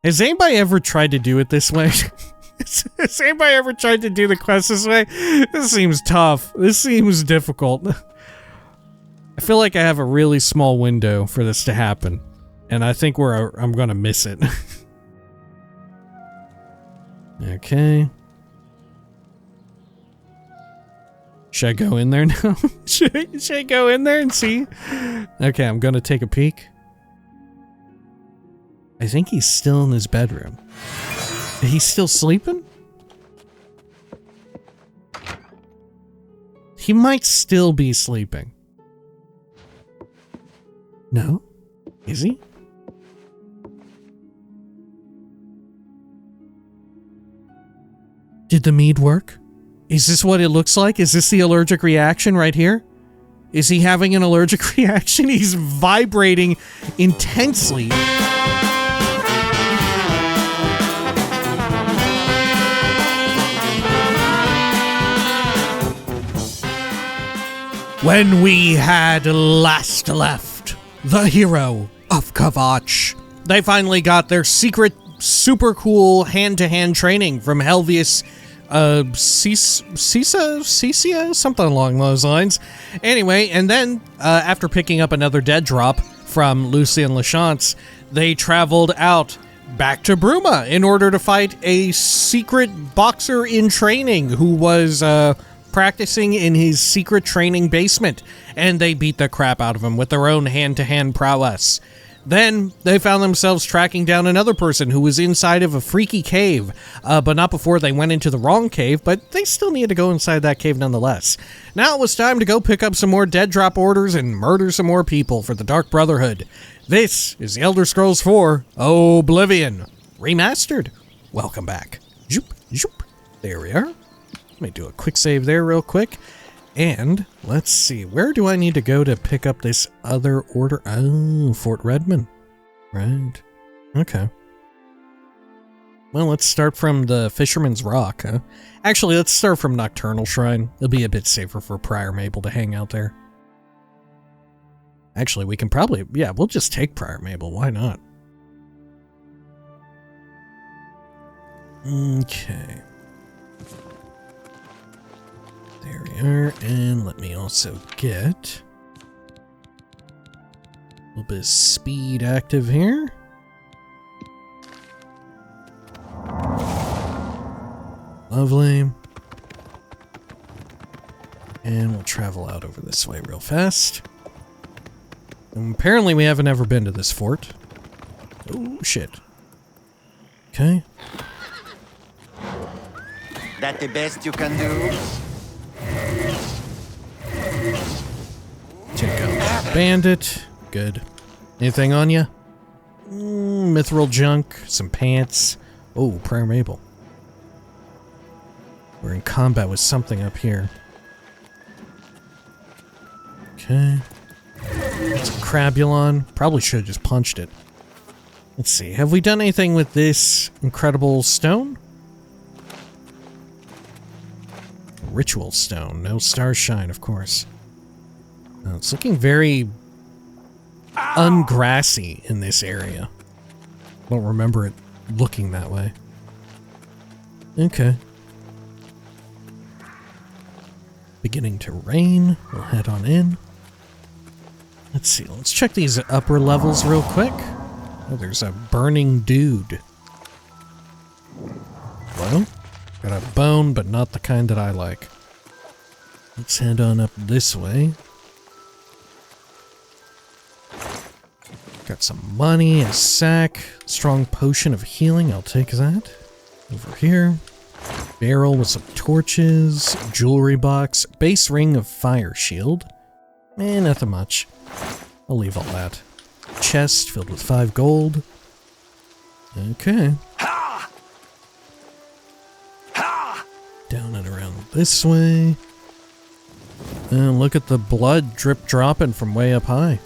Has anybody ever tried to do it this way? Has anybody ever tried to do the quest this way? This seems tough. This seems difficult. I feel like I have a really small window for this to happen. And I think I'm gonna miss it. Okay. Should I go in there now? should I go in there and see? Okay, I'm gonna take a peek. I think he's still in his bedroom. He's still sleeping? He might still be sleeping. No? Is he? Did the mead work? Is this what it looks like? Is this the allergic reaction right here? Is he having an allergic reaction? He's vibrating intensely. When we had last left the hero of Kavach, they finally got their secret, super cool hand-to-hand training from Helvius Cisia? Something along those lines. Anyway, and then, after picking up another dead drop from Lucien Lachance, they traveled out back to Bruma in order to fight a secret boxer in training who was, practicing in his secret training basement, and they beat the crap out of him with their own hand-to-hand prowess. Then they found themselves tracking down another person who was inside of a freaky cave, but not before they went into the wrong cave, but they still needed to go inside that cave nonetheless. Now it was time to go pick up some more dead drop orders and murder some more people for the Dark Brotherhood. This is The Elder Scrolls 4 Oblivion Remastered. Welcome back. Zoop, zoop. There we are. Let me do a quick save there real quick. And let's see, where do I need to go to pick up this other order? Oh, Fort Redman. Right. Okay. Well, let's start from the Fisherman's Rock, huh? Actually, let's start from Nocturnal Shrine. It'll be a bit safer for Prior Mabel to hang out there. Actually, we can probably, yeah, we'll just take Prior Mabel. Why not? Okay. There we are, and let me also get a little bit of speed active here. Lovely. And we'll travel out over this way real fast. And apparently we haven't ever been to this fort. Oh, shit. Okay. That the best you can do? Take out Bandit. Good. Anything on you? Mithril junk. Some pants. Oh, Prior Mabel. We're in combat with something up here. Okay. It's a Crabulon. Probably should have just punched it. Let's see. Have we done anything with this incredible stone? Ritual stone. No star shine, of course. It's looking very ungrassy in this area. Don't remember it looking that way. Okay. Beginning to rain. We'll head on in. Let's see. Let's check these upper levels real quick. Oh, there's a burning dude. Well, got a bone, but not the kind that I like. Let's head on up this way. Got some money, a sack, strong potion of healing, I'll take that. Over here. Barrel with some torches, jewelry box, base ring of fire shield. Nothing much. I'll leave all that. Chest filled with 5 gold. Okay. Down and around this way. And look at the blood drip dropping from way up high.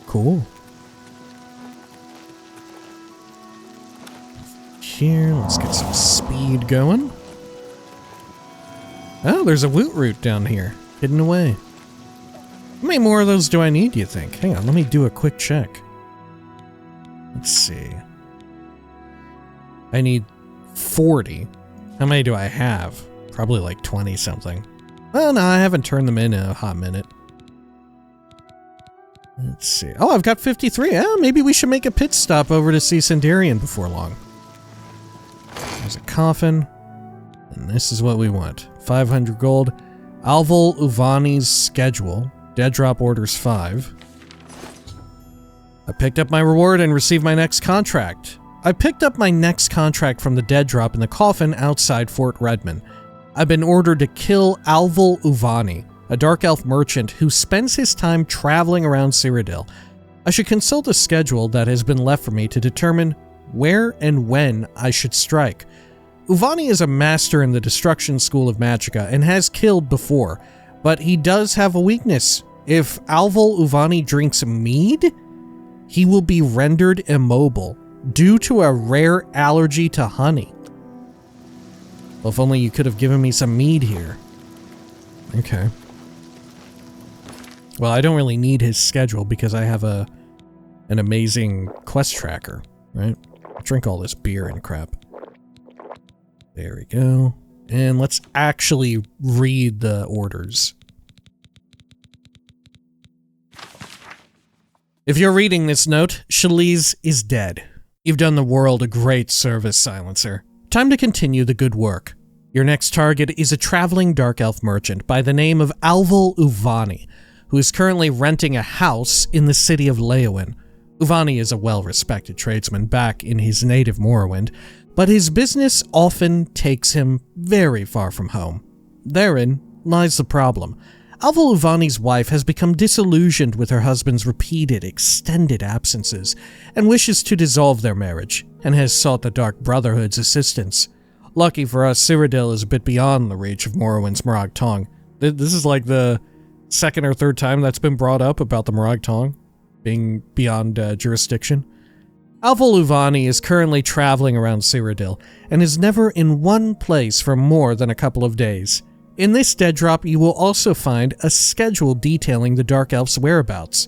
Cool. Here, let's get some speed going. Oh, there's a woot root down here, hidden away. How many more of those do I need, do you think? Hang on, let me do a quick check. Let's see. I need 40. How many do I have? Probably like 20 something. Well, no, I haven't turned them in a hot minute. Let's see. Oh, I've got 53. Yeah, maybe we should make a pit stop over to see Sendarian before long. There's a coffin. And this is what we want. 500 gold. Alval Uvani's schedule. Dead drop orders 5. I picked up my reward and received my next contract. I picked up my next contract from the dead drop in the coffin outside Fort Redman. I've been ordered to kill Alval Uvani, a dark elf merchant who spends his time traveling around Cyrodiil. I should consult a schedule that has been left for me to determine where and when I should strike. Uvani is a master in the Destruction School of Magicka and has killed before, but he does have a weakness. If Alval Uvani drinks mead, he will be rendered immobile due to a rare allergy to honey. Well, if only you could have given me some mead here. Okay. Well, I don't really need his schedule because I have an amazing quest tracker, right? I'll drink all this beer and crap. There we go. And let's actually read the orders. If you're reading this note, Shaliz is dead. You've done the world a great service, Silencer. Time to continue the good work. Your next target is a traveling dark elf merchant by the name of Alval Uvani, who is currently renting a house in the city of Leowin. Uvani is a well-respected tradesman back in his native Morrowind, but his business often takes him very far from home. Therein lies the problem. Alval Uvani's wife has become disillusioned with her husband's repeated, extended absences, and wishes to dissolve their marriage, and has sought the Dark Brotherhood's assistance. Lucky for us, Cyrodiil is a bit beyond the reach of Morrowind's Morag Tong. This is like the second or third time that's been brought up about the Morag Tong being beyond jurisdiction. Alval Uvani is currently traveling around Cyrodiil, and is never in one place for more than a couple of days. In this dead drop, you will also find a schedule detailing the Dark Elf's whereabouts.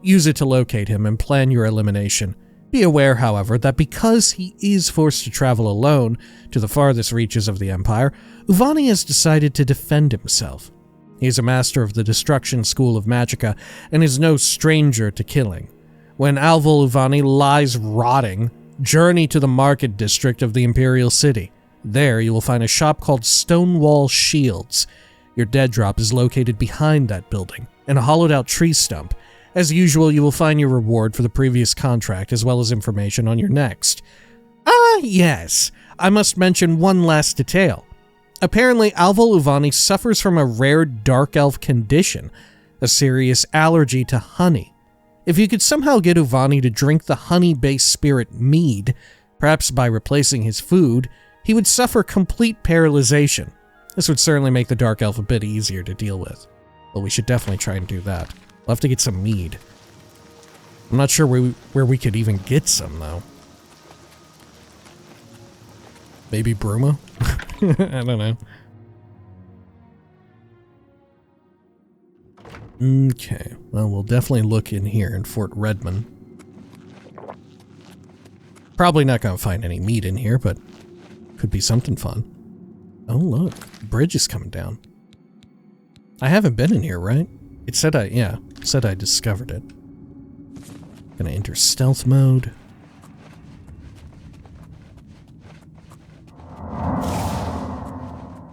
Use it to locate him and plan your elimination. Be aware, however, that because he is forced to travel alone to the farthest reaches of the Empire, Uvani has decided to defend himself. He is a master of the Destruction School of Magicka and is no stranger to killing. When Alval Uvani lies rotting, journey to the market district of the Imperial City. There you will find a shop called Stonewall Shields. Your dead drop is located behind that building, in a hollowed out tree stump. As usual, you will find your reward for the previous contract as well as information on your next. Ah, yes. I must mention one last detail. Apparently, Alval Uvani suffers from a rare dark elf condition, a serious allergy to honey. If you could somehow get Uvani to drink the honey-based spirit Mead, perhaps by replacing his food, he would suffer complete paralyzation. This would certainly make the dark elf a bit easier to deal with. But we should definitely try and do that. We'll have to get some mead. I'm not sure where we could even get some, though. Maybe Bruma? I don't know. Okay, well, we'll definitely look in here in Fort Redman. Probably not going to find any meat in here, but could be something fun. Oh, look, the bridge is coming down. I haven't been in here, right? It said I discovered it. Gonna enter stealth mode.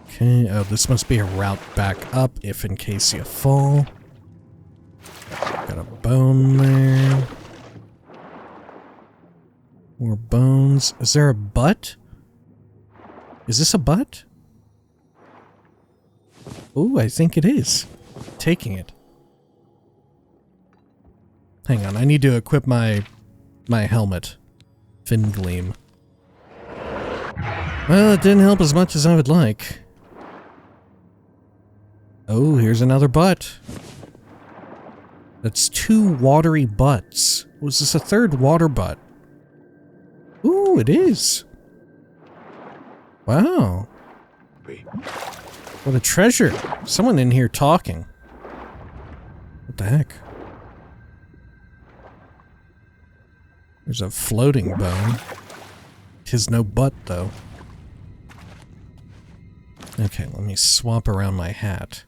Okay, oh, this must be a route back up if in case you fall. Got a bone there. More bones. Is there a butt? Is this a butt? Ooh, I think it is. Taking it. Hang on, I need to equip my helmet. Fin Gleam. Well, it didn't help as much as I would like. Oh, here's another butt. That's 2 watery butts. Was this a third water butt? Ooh, it is. Wow. What a treasure. Someone in here talking. What the heck? There's a floating bone. 'tis no butt, though. Okay, let me swap around my hat.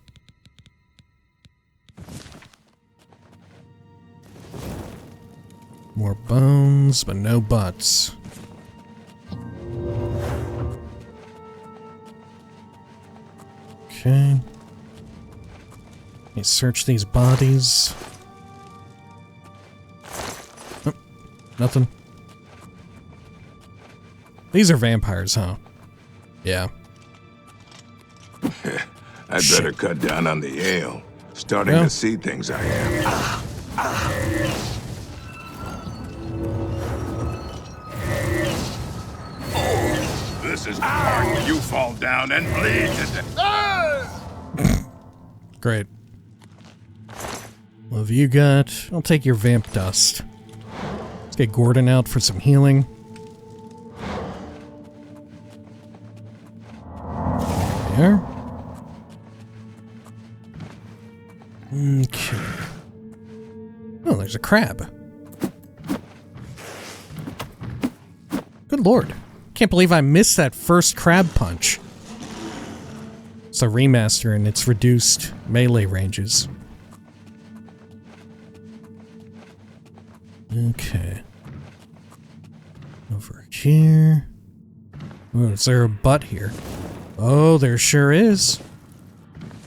More bones, but no butts. Okay. Let me search these bodies. Oh, nothing. These are vampires, huh? Yeah. I'd better cut down on the ale. Starting to see things I am. Oh, this is the part where you fall down and bleed to death. Great. What have you got? I'll take your vamp dust. Let's get Gordon out for some healing. There. Okay. Oh, there's a crab. Good lord. Can't believe I missed that first crab punch. It's a remaster and it's reduced melee ranges. Okay. Over here. Oh, is there a butt here? Oh, there sure is.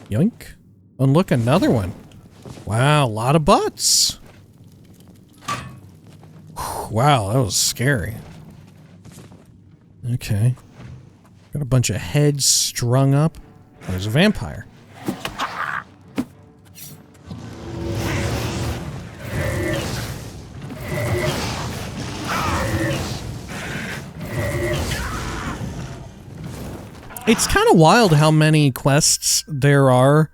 Yoink. And look, another one. Wow, a lot of butts. Wow, that was scary. Okay. Got a bunch of heads strung up. There's a vampire. It's kind of wild how many quests there are.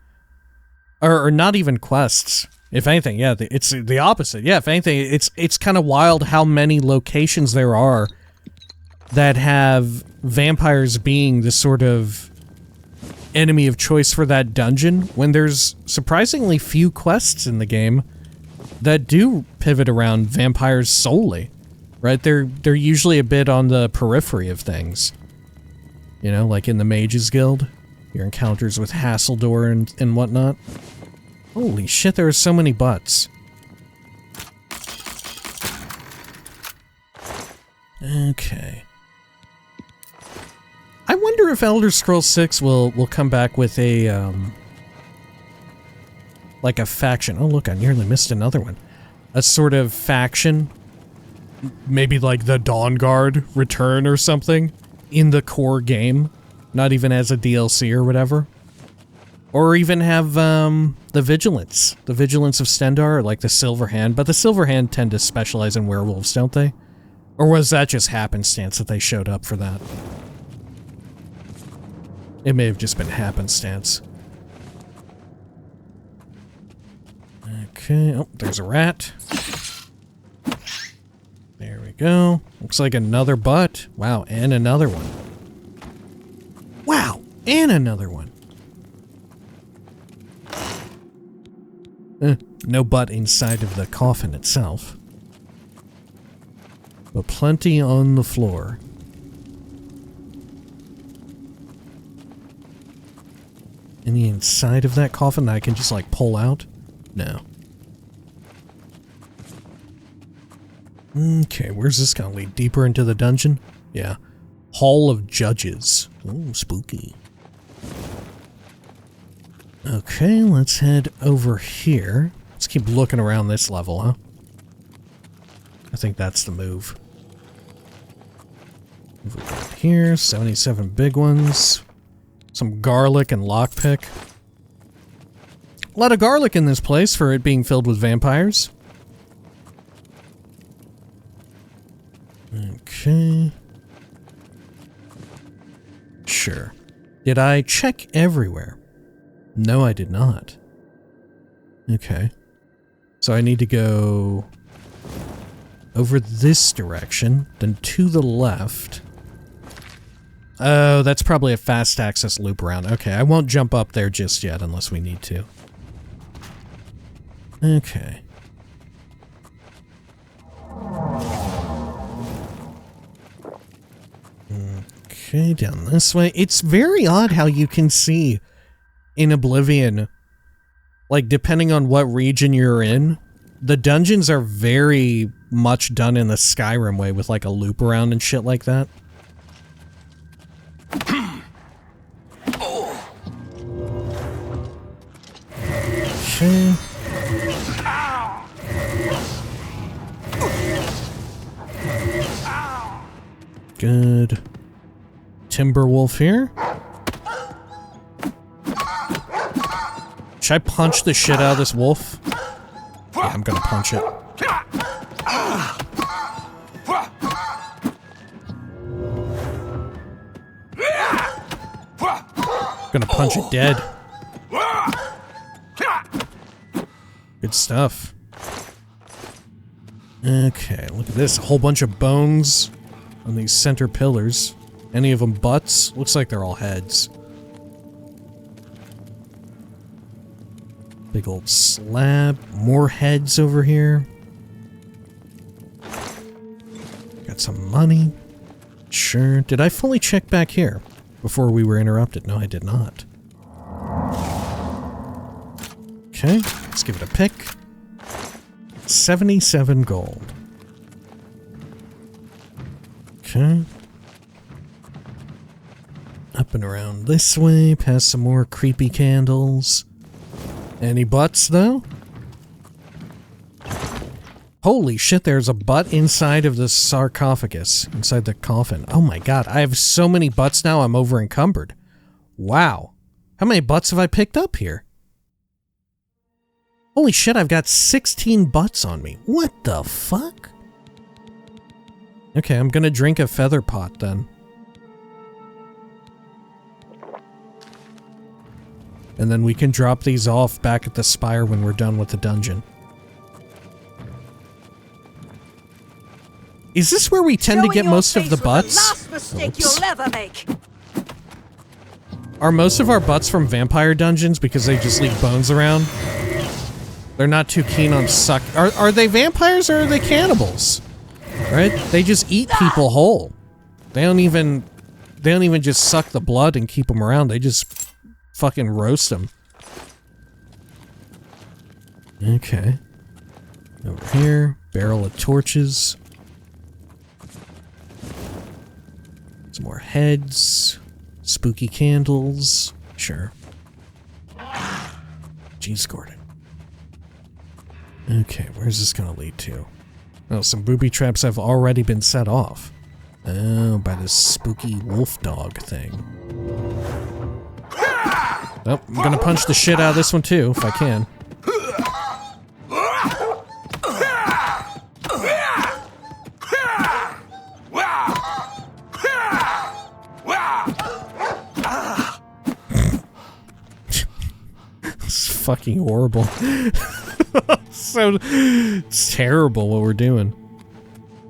Or not even quests. If anything, yeah, it's the opposite. Yeah, if anything, it's kind of wild how many locations there are that have vampires being the sort of enemy of choice for that dungeon, when there's surprisingly few quests in the game that do pivot around vampires solely. Right? They're usually a bit on the periphery of things. You know, like in the Mages Guild, your encounters with Hasseldor and whatnot. Holy shit, there are so many butts. Okay. I wonder if Elder Scrolls 6 will come back with a, like a faction. Oh look, I nearly missed another one. A sort of faction. Maybe like the Dawn Guard return or something. In the core game, not even as a DLC or whatever. Or even have the Vigilance of Stendarr, or like the Silver Hand, but the Silver Hand tend to specialize in werewolves, don't they? Or was that just happenstance that they showed up for that? It may have just been happenstance. Okay, oh, there's a rat. There we go. Looks like another butt. Wow, and another one. Wow, and another one. No butt inside of the coffin itself. But plenty on the floor. Any inside of that coffin that I can just like pull out? No. Okay, where's this gonna lead? Deeper into the dungeon? Yeah. Hall of Judges. Ooh, spooky. Okay, let's head over here. Let's keep looking around this level, huh? I think that's the move. Over here, 77 big ones. Some garlic and lockpick. A lot of garlic in this place for it being filled with vampires. Okay. Sure. Did I check everywhere? No, I did not. Okay. So I need to go over this direction, then to the left. Oh, that's probably a fast access loop around. Okay, I won't jump up there just yet unless we need to. Okay. Okay, down this way. It's very odd how you can see in Oblivion, like, depending on what region you're in, the dungeons are very much done in the Skyrim way with, like, a loop around and shit like that. Okay. Good. Timberwolf here. Should I punch the shit out of this wolf? Yeah, I'm gonna punch it. Gonna punch it dead. Good stuff. Okay, look at this. A whole bunch of bones on these center pillars. Any of them butts? Looks like they're all heads. Big old slab. More heads over here. Got some money. Sure. Did I fully check back here before we were interrupted? No, I did not. Okay, let's give it a pick. 77 gold. Okay. Up and around this way, past some more creepy candles. Any butts, though? Holy shit, there's a butt inside of the sarcophagus, inside the coffin. Oh my god, I have so many butts now, I'm over encumbered. Wow. How many butts have I picked up here? Holy shit, I've got 16 butts on me. What the fuck? Okay, I'm gonna drink a feather pot then. And then we can drop these off back at the spire when we're done with the dungeon. Is this where we tend to get most of the butts? Last mistake you'll ever make. Are most of our butts from vampire dungeons because they just leave bones around? They're not too keen on suck. Are they vampires or are they cannibals? Right? They just eat people whole. They don't even just suck the blood and keep them around. They just fucking roast them. Okay. Over here, barrel of torches. Some more heads. Spooky candles. Sure. Jeez, Gordon. Okay, where's this gonna lead to? Oh, some booby traps have already been set off. Oh, by this spooky wolf dog thing. Oh, I'm gonna punch the shit out of this one too, if I can. It's fucking horrible. So, it's terrible what we're doing.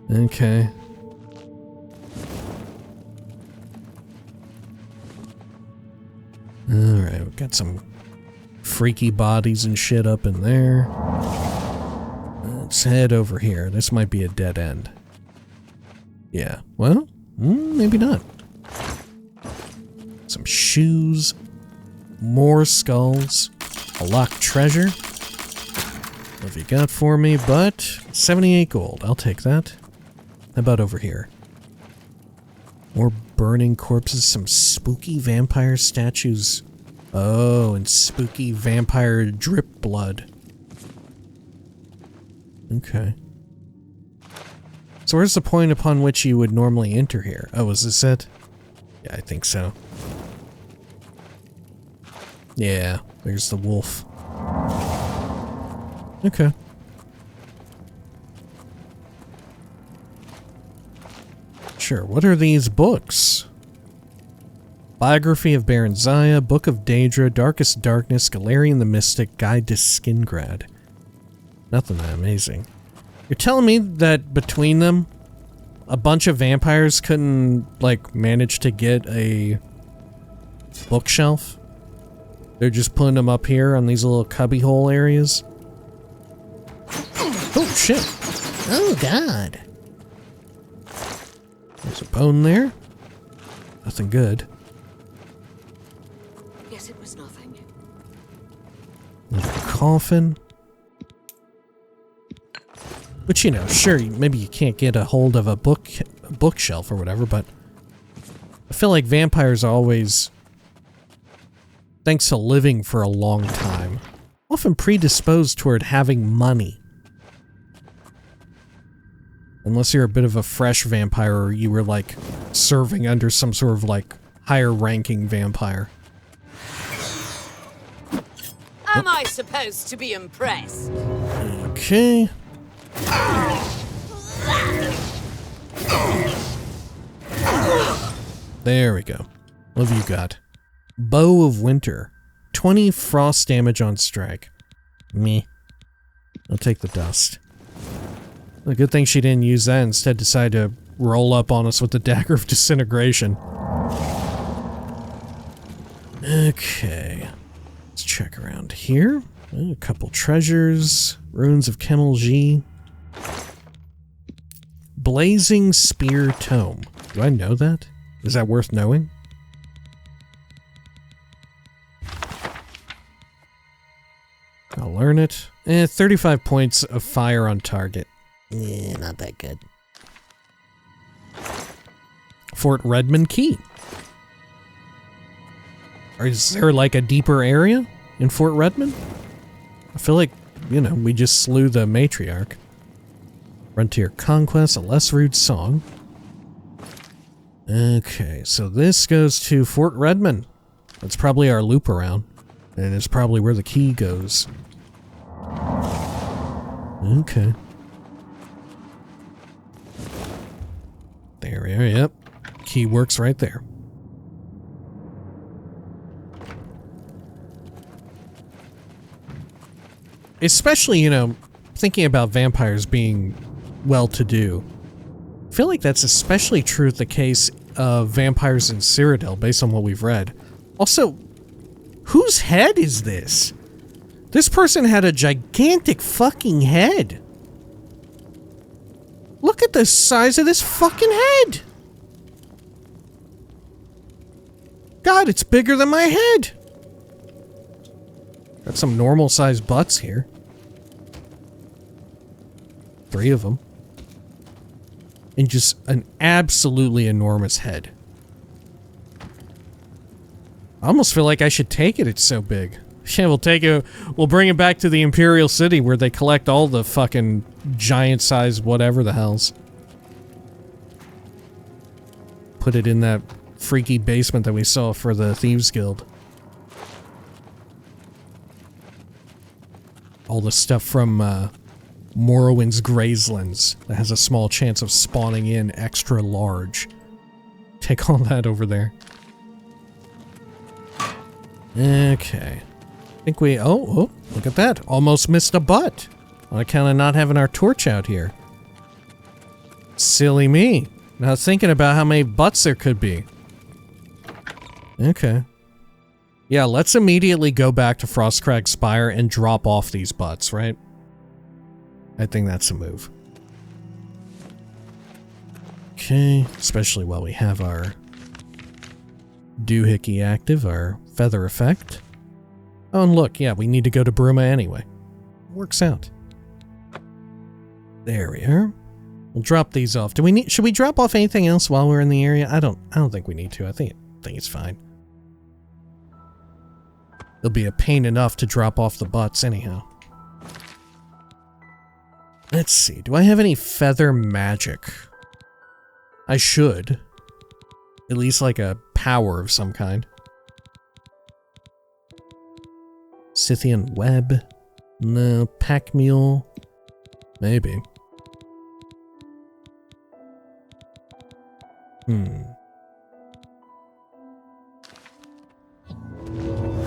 Okay. Alright, we've got some freaky bodies and shit up in there. Let's head over here. This might be a dead end. Yeah, well, maybe not. Some shoes. More skulls. A locked treasure. What have you got for me? But 78 gold. I'll take that. How about over here? More burning corpses. Some spooky vampire statues. Oh, and spooky vampire drip blood. Okay. So where's the point upon which you would normally enter here? Oh, is this it? Yeah, I think so. Yeah, there's the wolf. Okay. Sure, what are these books? Biography of Baron Zaya, Book of Daedra, Darkest Darkness, Galarian the Mystic, Guide to Skingrad. Nothing that amazing. You're telling me that between them, a bunch of vampires couldn't, like, manage to get a bookshelf? They're just putting them up here on these little cubbyhole areas? Oh, shit. Oh, God. There's a bone there. Nothing good. Guess it was nothing. Another coffin. Which, you know, sure, maybe you can't get a hold of a bookshelf or whatever, but I feel like vampires are always, thanks to living for a long time, often predisposed toward having money. Unless you're a bit of a fresh vampire or you were, like, serving under some sort of, like, higher-ranking vampire. Am I supposed to be impressed? Okay. There we go. What have you got? Bow of Winter. 20 frost damage on strike. Meh. I'll take the dust. A good thing she didn't use that, instead decided to roll up on us with the Dagger of Disintegration. Okay. Let's check around here. A couple treasures. Ruins of Kemelji. Blazing Spear Tome. Do I know that? Is that worth knowing? I'll learn it. 35 points of fire on target. Yeah, not that good. Fort Redman Key. Or is there like a deeper area in Fort Redman? I feel like, you know, we just slew the matriarch. Frontier Conquest, a less rude song. Okay, so this goes to Fort Redman. That's probably our loop around. And it's probably where the key goes. Okay. There we are, yep. Key works right there. Especially, you know, thinking about vampires being well-to-do. I feel like that's especially true of the case of vampires in Cyrodiil, based on what we've read. Also, whose head is this? This person had a gigantic fucking head. Look at the size of this fucking head. God, it's bigger than my head. Got some normal-sized butts here. 3 of them. And just an absolutely enormous head. I almost feel like I should take it, it's so big. Yeah, we'll take it, we'll bring it back to the Imperial City where they collect all the fucking giant-sized whatever the hells. Put it in that freaky basement that we saw for the Thieves Guild. All the stuff from, Morrowind's Grazelands that has a small chance of spawning in extra large. Take all that over there. Okay. I think we... Oh, look at that. Almost missed a butt. On account of not having our torch out here. Silly me. Now thinking about how many butts there could be. Okay. Yeah, let's immediately go back to Frostcrag Spire and drop off these butts, right? I think that's a move. Okay, especially while we have our doohickey active, our feather effect. Oh, and look, yeah, we need to go to Bruma anyway. Works out. There we are. We'll drop these off. Should we drop off anything else while we're in the area? I don't think we need to. I think it's fine. It'll be a pain enough to drop off the butts anyhow. Let's see, do I have any feather magic? I should. At least like a power of some kind. Scythian web? No. Pack mule? Maybe.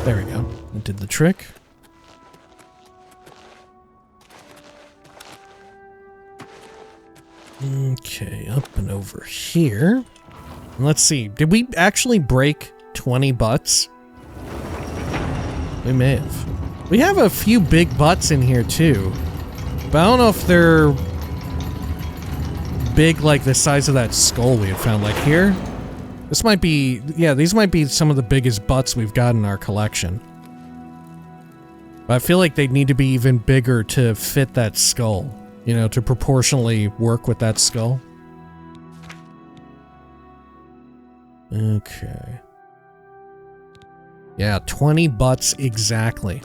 There we go. It did the trick. Okay, up and over here. Let's see. Did we actually break 20 butts? We may have. We have a few big butts in here too. But I don't know if they're big like the size of that skull we had found. Like here, This might be, yeah, these might be some of the biggest butts we've got in our collection. But I feel like they'd need to be even bigger to fit that skull. You know, to proportionally work with that skull. Okay. Yeah, 20 butts exactly.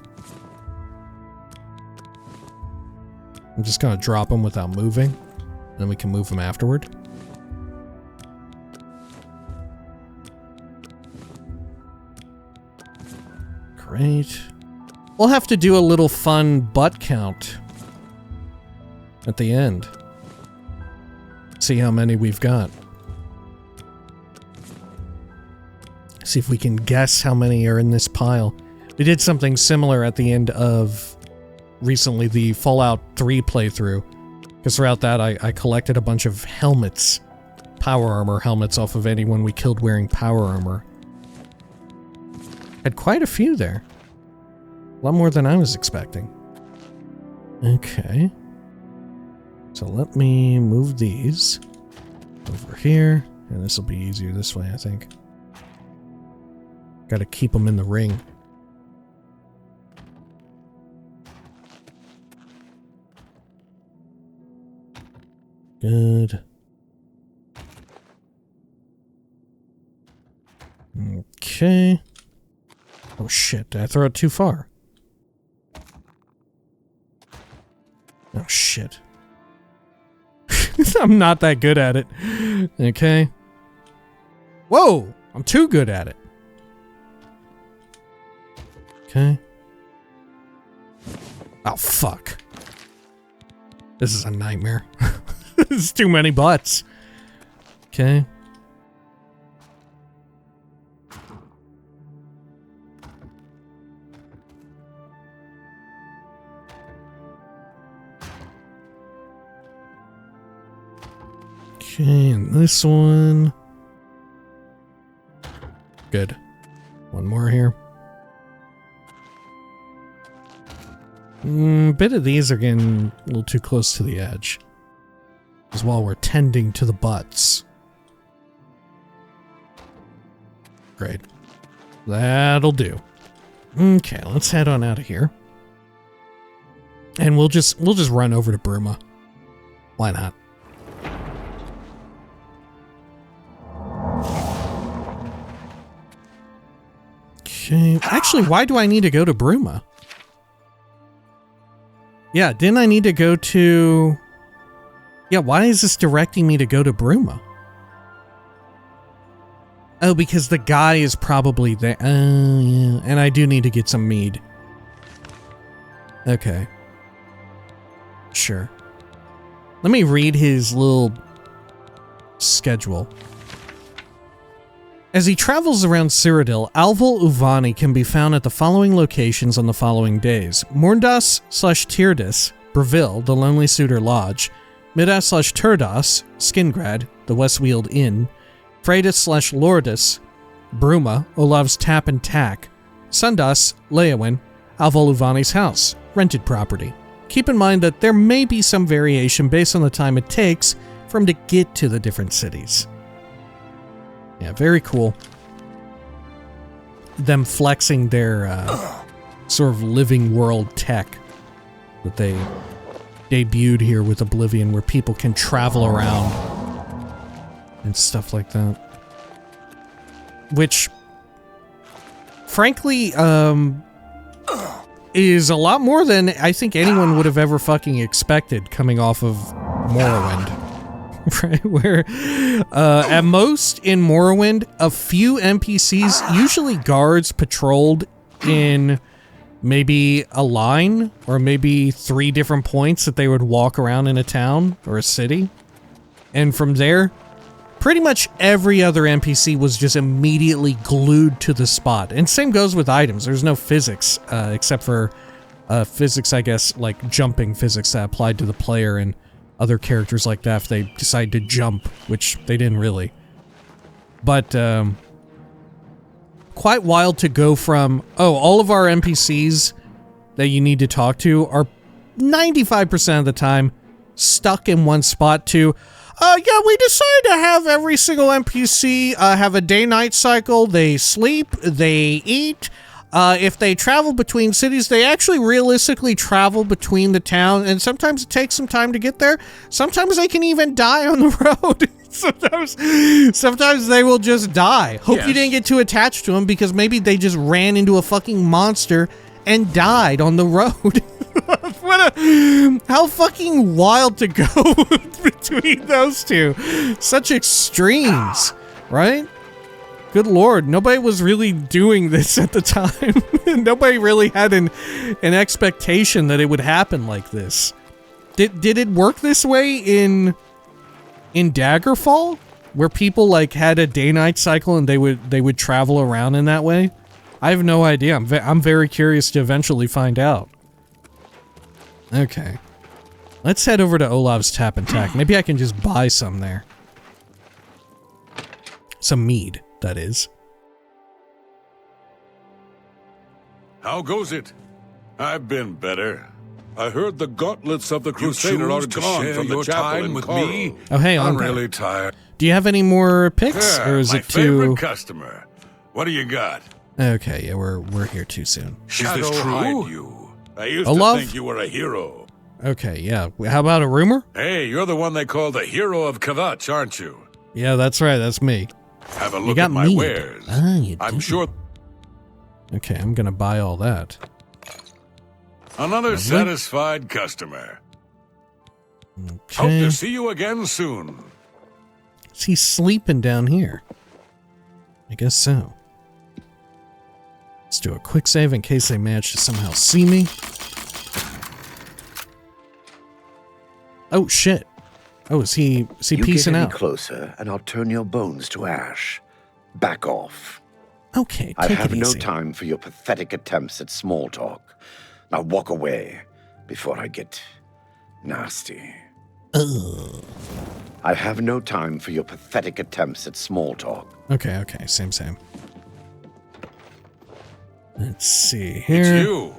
I'm just gonna drop them without moving. Then we can move them afterward. Great. We'll have to do a little fun butt count at the end. See how many we've got. See if we can guess how many are in this pile. We did something similar at the end of recently the Fallout 3 playthrough. Because throughout that I collected a bunch of helmets. Power armor helmets off of anyone we killed wearing power armor. Had quite a few there. A lot more than I was expecting. Okay. So let me move these over here. And this will be easier this way, I think. Gotta keep them in the ring. Good. Okay. Oh shit, did I throw it too far? Oh shit. I'm not that good at it. Okay. Whoa! I'm too good at it. Okay. Oh fuck. This is a nightmare. There's too many butts. Okay. Okay, and this one. Good. One more here. A bit of these are getting a little too close to the edge. As while we're tending to the butts. Great. That'll do. Okay, let's head on out of here. And we'll just run over to Bruma. Why not? Okay. Actually, why do I need to go to Bruma? Yeah, didn't I need to go to... Yeah, why is this directing me to go to Bruma? Oh, because the guy is probably there. Oh, yeah. And I do need to get some mead. Okay. Sure. Let me read his little schedule. As he travels around Cyrodiil, Alval Uvani can be found at the following locations on the following days. Morndas/Tyrdas, Breville, the Lonely Suitor Lodge. Midas/Turdas, Skingrad, the Westweald Inn. Freydis/Lourdes, Bruma, Olav's Tap and Tack. Sundas, Leowin, Alval Uvani's house, rented property. Keep in mind that there may be some variation based on the time it takes for him to get to the different cities. Yeah, very cool. Them flexing their sort of living world tech that they debuted here with Oblivion, where people can travel around and stuff like that. Which, frankly, is a lot more than I think anyone would have ever fucking expected coming off of Morrowind. Right, where at most in Morrowind, a few NPCs, usually guards, patrolled in maybe a line or maybe 3 different points that they would walk around in a town or a city. And from there, pretty much every other NPC was just immediately glued to the spot. And same goes with items. There's no physics, except for physics, I guess, like jumping physics that applied to the player and other characters like that if they decide to jump, which they didn't really. But, quite wild to go from, oh, all of our NPCs that you need to talk to are 95% of the time stuck in one spot to, Yeah, we decided to have every single NPC have a day-night cycle. They sleep, they eat. If they travel between cities, they actually realistically travel between the town, and sometimes it takes some time to get there. Sometimes they can even die on the road. Sometimes they will just die. Hope you didn't get too attached to them because maybe they just ran into a fucking monster and died on the road. How fucking wild to go between those two. Such extremes, right? Good lord, nobody was really doing this at the time. Nobody really had an expectation that it would happen like this. Did it work this way in Daggerfall, where people like had a day-night cycle and they would travel around in that way? I have no idea. I'm very curious to eventually find out. Okay. Let's head over to Olav's Tap and Tack. Maybe I can just buy some there. Some mead, that is. How goes it? I've been better. I heard the gauntlets of the Crusader are gone from the chapel with me. Oh, hey, I'm really tired. Do you have any more picks, or is it too? My favorite customer. What do you got? Okay, yeah, we're here too soon. Is this true? You. I used Olaf? to think you were a hero. Okay, yeah. How about a rumor? Hey, you're the one they call the hero of Kvatch, aren't you? Yeah, that's right. That's me. Have a look at my wares. I'm sure. Okay, I'm gonna buy all that. Another satisfied customer. Okay. Hope to see you again soon. Is he sleeping down here? I guess so. Let's do a quick save in case they manage to somehow see me. Oh shit. Oh, is he piecing out? You get any closer and I'll turn your bones to ash. Back off. Okay, I take have it no easy. time for your pathetic attempts at small talk. Now walk away before I get nasty. Ugh. I have no time for your pathetic attempts at small talk. Okay, same. Let's see here. It's you.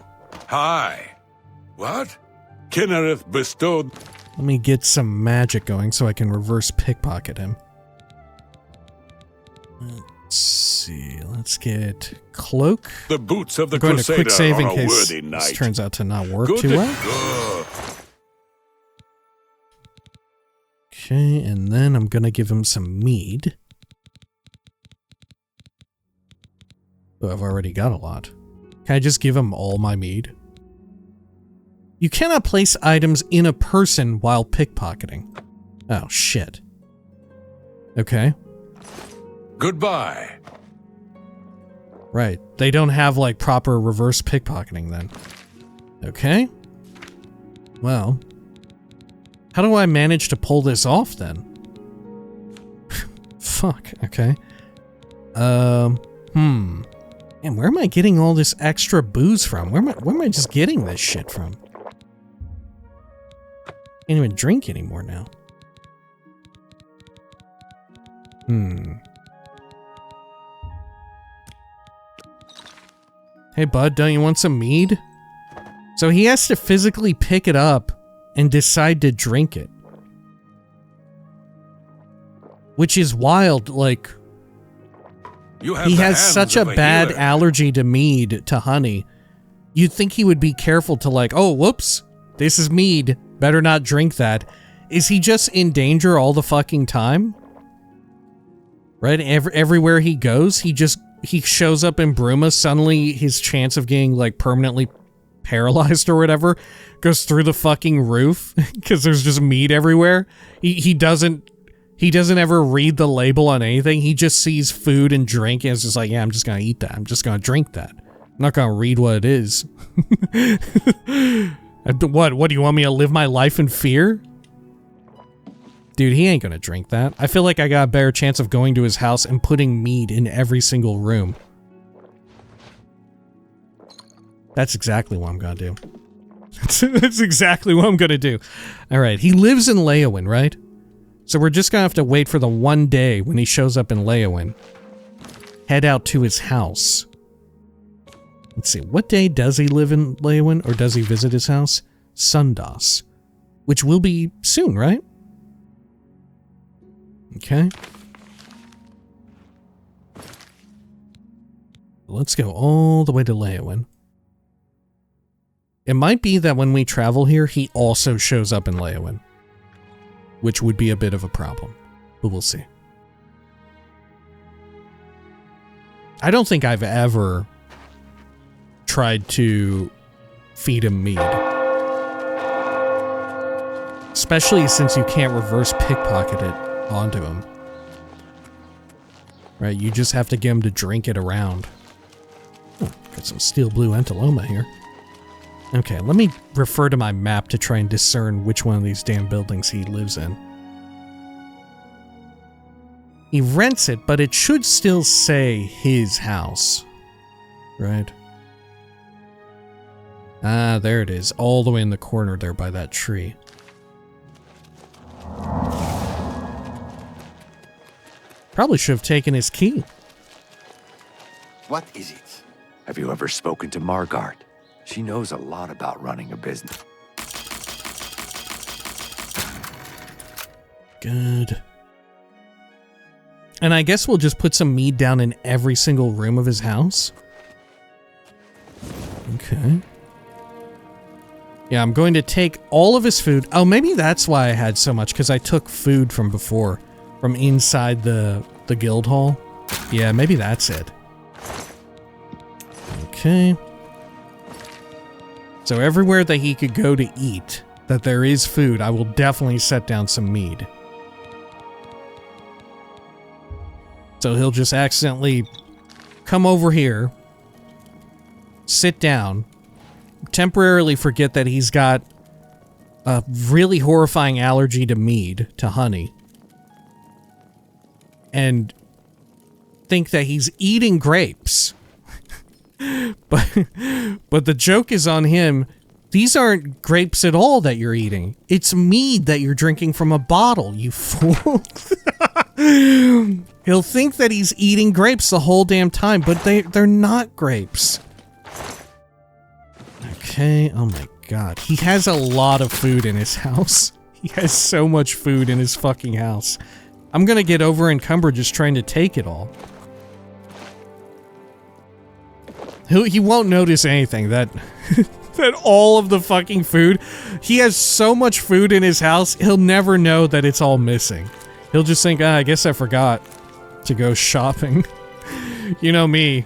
Hi. What? Kinnereth bestowed... Let me get some magic going so I can reverse pickpocket him. Let's see. Let's get cloak. The boots of the I'm going to Crusader quick save in are a case worthy this knight. turns out to not work Good too to well. go. Okay, and then I'm going to give him some mead. Oh, I've already got a lot. Can I just give him all my mead? You cannot place items in a person while pickpocketing. Oh, shit. Okay. Goodbye. Right. They don't have, like, proper reverse pickpocketing then. Okay. Well. How do I manage to pull this off then? Fuck. Okay. Man, where am I getting all this extra booze from? Where am I just getting this shit from? Can't even drink anymore now. Hey bud, don't you want some mead? So he has to physically pick it up and decide to drink it. Which is wild, like... He has such a bad healer. allergy to mead, to honey. You'd think he would be careful to like, oh, whoops, this is mead. Better not drink that. Is he just in danger all the fucking time? Right? Everywhere he goes, he shows up in Bruma. Suddenly his chance of getting like permanently paralyzed or whatever goes through the fucking roof because there's just mead everywhere. He doesn't ever read the label on anything. He just sees food and drink and it's just like, yeah, I'm just gonna eat that. I'm just gonna drink that. I'm not gonna read what it is. What do you want me to live my life in fear? Dude, he ain't gonna drink that. I feel like I got a better chance of going to his house and putting mead in every single room. That's exactly what I'm gonna do. That's exactly what I'm gonna do. Alright, he lives in Leyawiin, right? So we're just gonna have to wait for the one day when he shows up in Leyawiin. Head out to his house. Let's see, what day does he live in Leyawiin, or does he visit his house? Sundas. Which will be soon, right? Okay. Let's go all the way to Leyawen. It might be that when we travel here, he also shows up in Leyawen, which would be a bit of a problem, but we'll see. I don't think I've ever tried to feed him mead. Especially since you can't reverse pickpocket it onto him. Right, you just have to get him to drink it around. Oh, got some steel blue Entaloma here. Okay, let me refer to my map to try and discern which one of these damn buildings he lives in. He rents it, but it should still say his house. Right? Ah, there it is. All the way in the corner there by that tree. Probably should have taken his key. What is it? Have you ever spoken to Margard? She knows a lot about running a business. Good. And I guess we'll just put some mead down in every single room of his house. Okay. Yeah, I'm going to take all of his food. Oh, maybe that's why I had so much, because I took food from before, from inside the guild hall. Yeah, maybe that's it. Okay. So everywhere that he could go to eat, that there is food, I will definitely set down some mead. So he'll just accidentally come over here, sit down, temporarily forget that he's got a really horrifying allergy to mead, to honey, and think that he's eating grapes. But the joke is on him. These aren't grapes at all that you're eating. It's mead that you're drinking from a bottle, you fool. He'll think that he's eating grapes the whole damn time, but they're not grapes. Okay, oh my god. He has a lot of food in his house. He has so much food in his fucking house. I'm gonna get over encumbered just trying to take it all. He won't notice anything, that all of the fucking food, he has so much food in his house, he'll never know that it's all missing. He'll just think, I guess I forgot to go shopping. You know me.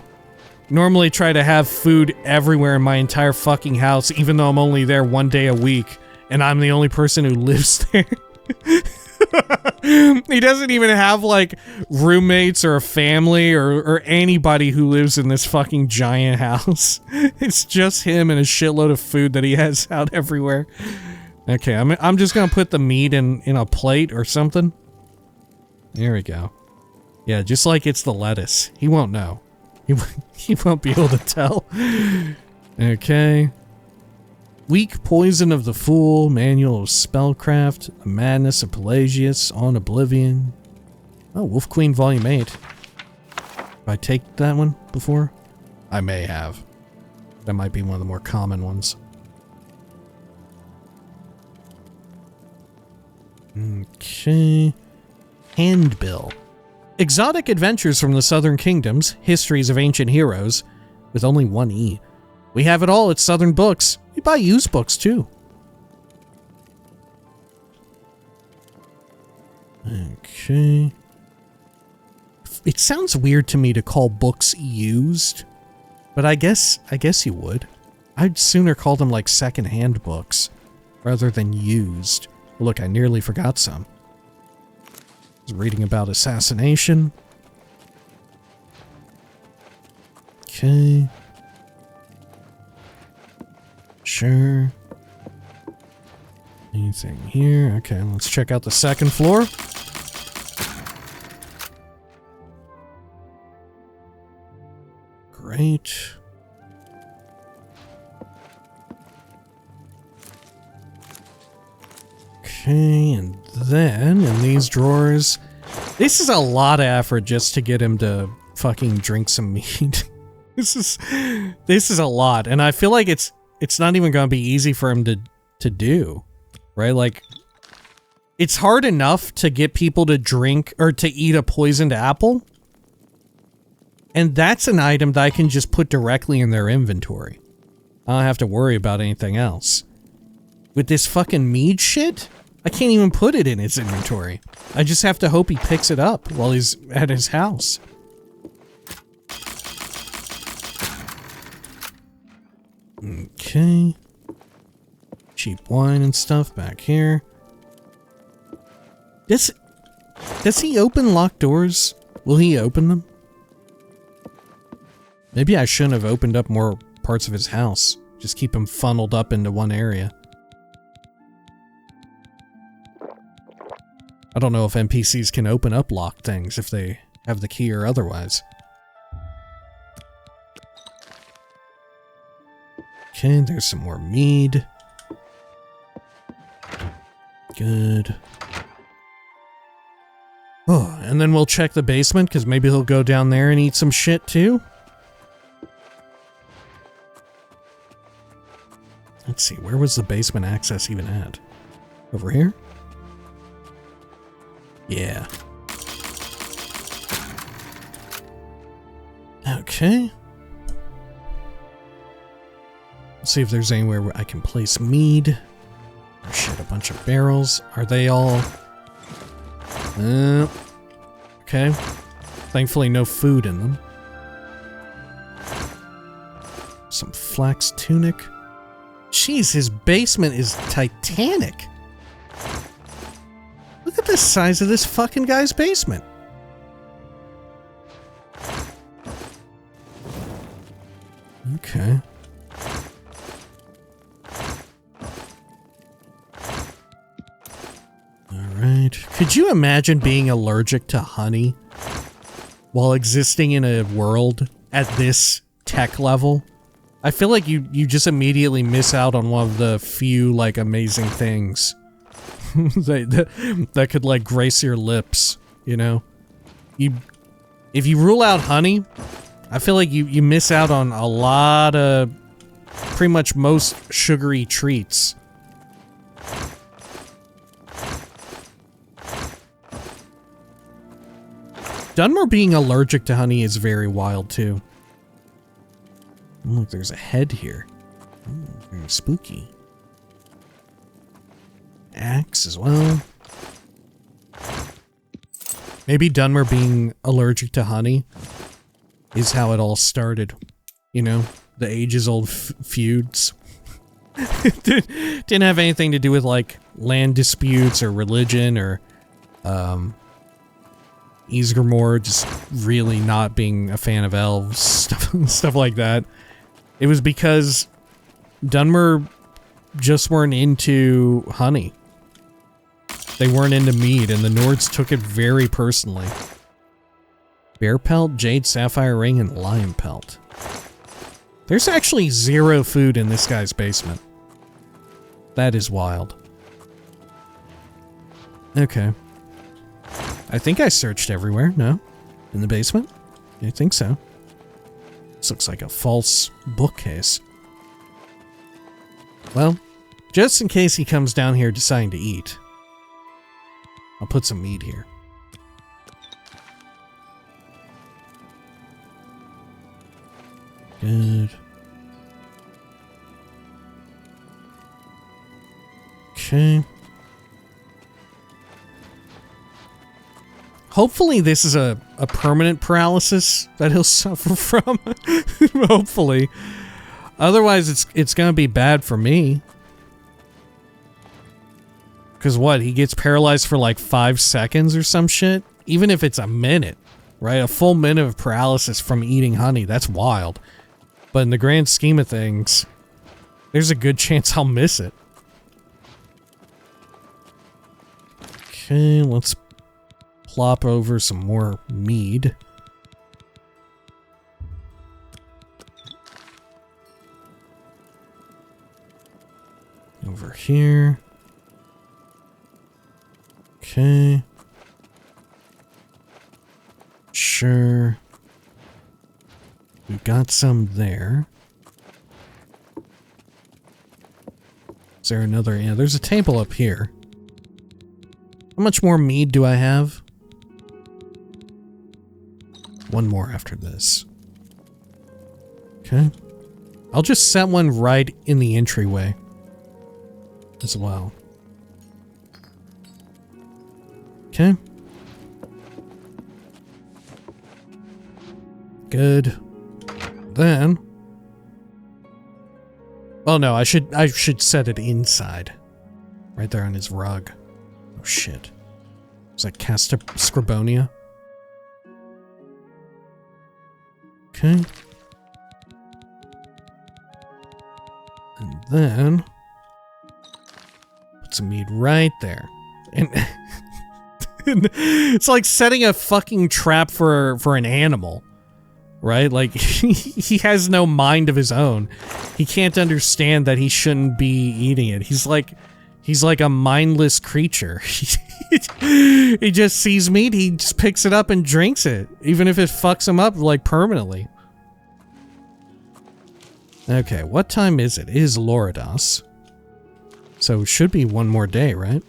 Normally try to have food everywhere in my entire fucking house, even though I'm only there one day a week, and I'm the only person who lives there. He doesn't even have, like, roommates or a family or anybody who lives in this fucking giant house. It's just him and a shitload of food that he has out everywhere. Okay, I'm just gonna put the meat in a plate or something. There we go. Yeah, just like it's the lettuce. He won't know. He won't be able to tell. Okay. Weak Poison of the Fool, Manual of Spellcraft, The Madness of Pelagius, On Oblivion. Oh, Wolf Queen Volume 8. Did I take that one before? I may have. That might be one of the more common ones. Okay. Handbill. Exotic Adventures from the Southern Kingdoms, Histories of Ancient Heroes, with only one E. We have it all at Southern Books. We buy used books, too. Okay. It sounds weird to me to call books used, but I guess you would. I'd sooner call them like second-hand books, rather than used. Look, I nearly forgot some. I was reading about assassination. Okay. Sure. Anything here? Okay, let's check out the second floor. Great. Okay, and then in these drawers, this is a lot of effort just to get him to fucking drink some meat. This is a lot, and I feel like it's not even going to be easy for him to do, right? Like, It's hard enough to get people to drink or to eat a poisoned apple. And that's an item that I can just put directly in their inventory. I don't have to worry about anything else. With this fucking mead shit, I can't even put it in his inventory. I just have to hope he picks it up while he's at his house. Okay. Cheap wine and stuff back here. Does he open locked doors? Will he open them? Maybe I shouldn't have opened up more parts of his house. Just keep him funneled up into one area. I don't know if NPCs can open up locked things if they have the key or otherwise. Okay, there's some more mead. Good. Oh, and then we'll check the basement, because maybe he'll go down there and eat some shit too. Let's see, where was the basement access even at? Over here? Yeah. Okay. Let's see if there's anywhere where I can place mead. Oh shit, a bunch of barrels. Are they all... okay. Thankfully no food in them. Some flax tunic. Jeez, his basement is titanic. Look at the size of this fucking guy's basement. Okay. Alright. Could you imagine being allergic to honey while existing in a world at this tech level? I feel like you just immediately miss out on one of the few, like, amazing things that could, like, grace your lips, you know? If you rule out honey, I feel like you miss out on a lot of pretty much most sugary treats. Dunmer being allergic to honey is very wild, too. Look, there's a head here. Ooh, very spooky. Axe as well. Maybe Dunmer being allergic to honey is how it all started. You know, the ages-old feuds. Didn't have anything to do with, like, land disputes or religion or, Ysgramor just really not being a fan of elves, stuff like that. It was because Dunmer just weren't into honey. They weren't into mead, and the Nords took it very personally. Bear pelt, jade, sapphire ring, and lion pelt. There's actually 0 food in this guy's basement. That is wild. Okay. I think I searched everywhere, no? In the basement? I think so. This looks like a false bookcase. Well, just in case he comes down here deciding to eat, I'll put some meat here. Good. Okay. Hopefully this is a permanent paralysis that he'll suffer from. Hopefully. Otherwise it's gonna be bad for me. Cause what, he gets paralyzed for like 5 seconds or some shit? Even if it's a minute, right? A full minute of paralysis from eating honey, that's wild. But in the grand scheme of things, there's a good chance I'll miss it. Okay, let's plop over some more mead. Over here. Okay. Sure. We've got some there. Is there another? Yeah, there's a table up here. How much more mead do I have? One more after this. Okay. I'll just set one right in the entryway as well. Okay. Good. Then. Well, no, I should set it inside. Right there on his rug. Oh shit. Is that Casta Scribonia? Okay. And then put some mead right there. And it's like setting a fucking trap for an animal. Right? Like, he has no mind of his own. He can't understand that he shouldn't be eating it. He's like a mindless creature. He just sees meat, he just picks it up and drinks it, even if it fucks him up, like, permanently. Okay, what time is it? It is Loridas. So it should be one more day, right?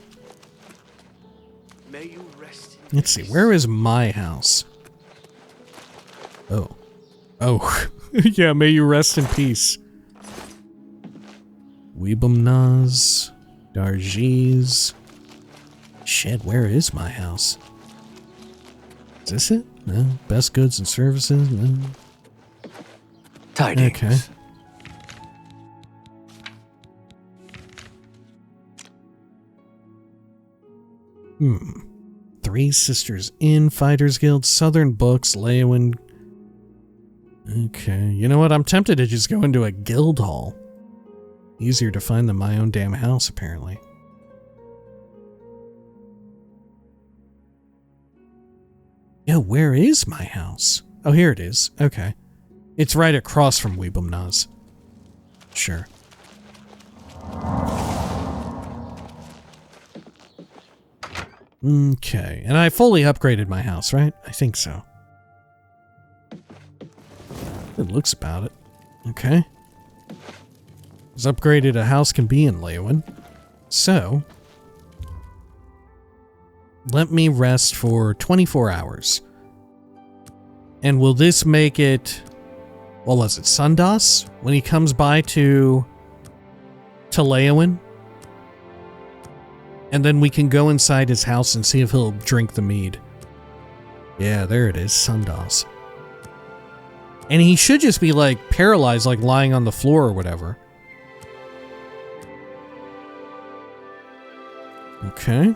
May you rest. Let's see, where is my house? Oh. Oh. Yeah, may you rest in peace. Weebumnaz. Darjeez. Shit, where is my house? Is this it? No. Best goods and services? No. Tidings. Okay. Three Sisters Inn, Fighters Guild, Southern Books, Leowin. Okay, you know what? I'm tempted to just go into a guild hall. Easier to find than my own damn house, apparently. Yeah, where is my house? Oh, here it is. Okay. It's right across from Weebumnaz. Sure. Okay, and I fully upgraded my house, right? I think so. It looks about it. Okay. As upgraded a house can be in Leowin. So, let me rest for 24 hours. And will this make it, what was it, Sundas? When he comes by to Leowin? And then we can go inside his house and see if he'll drink the mead. Yeah, there it is, Sundas. And he should just be, like, paralyzed, like lying on the floor or whatever. Okay.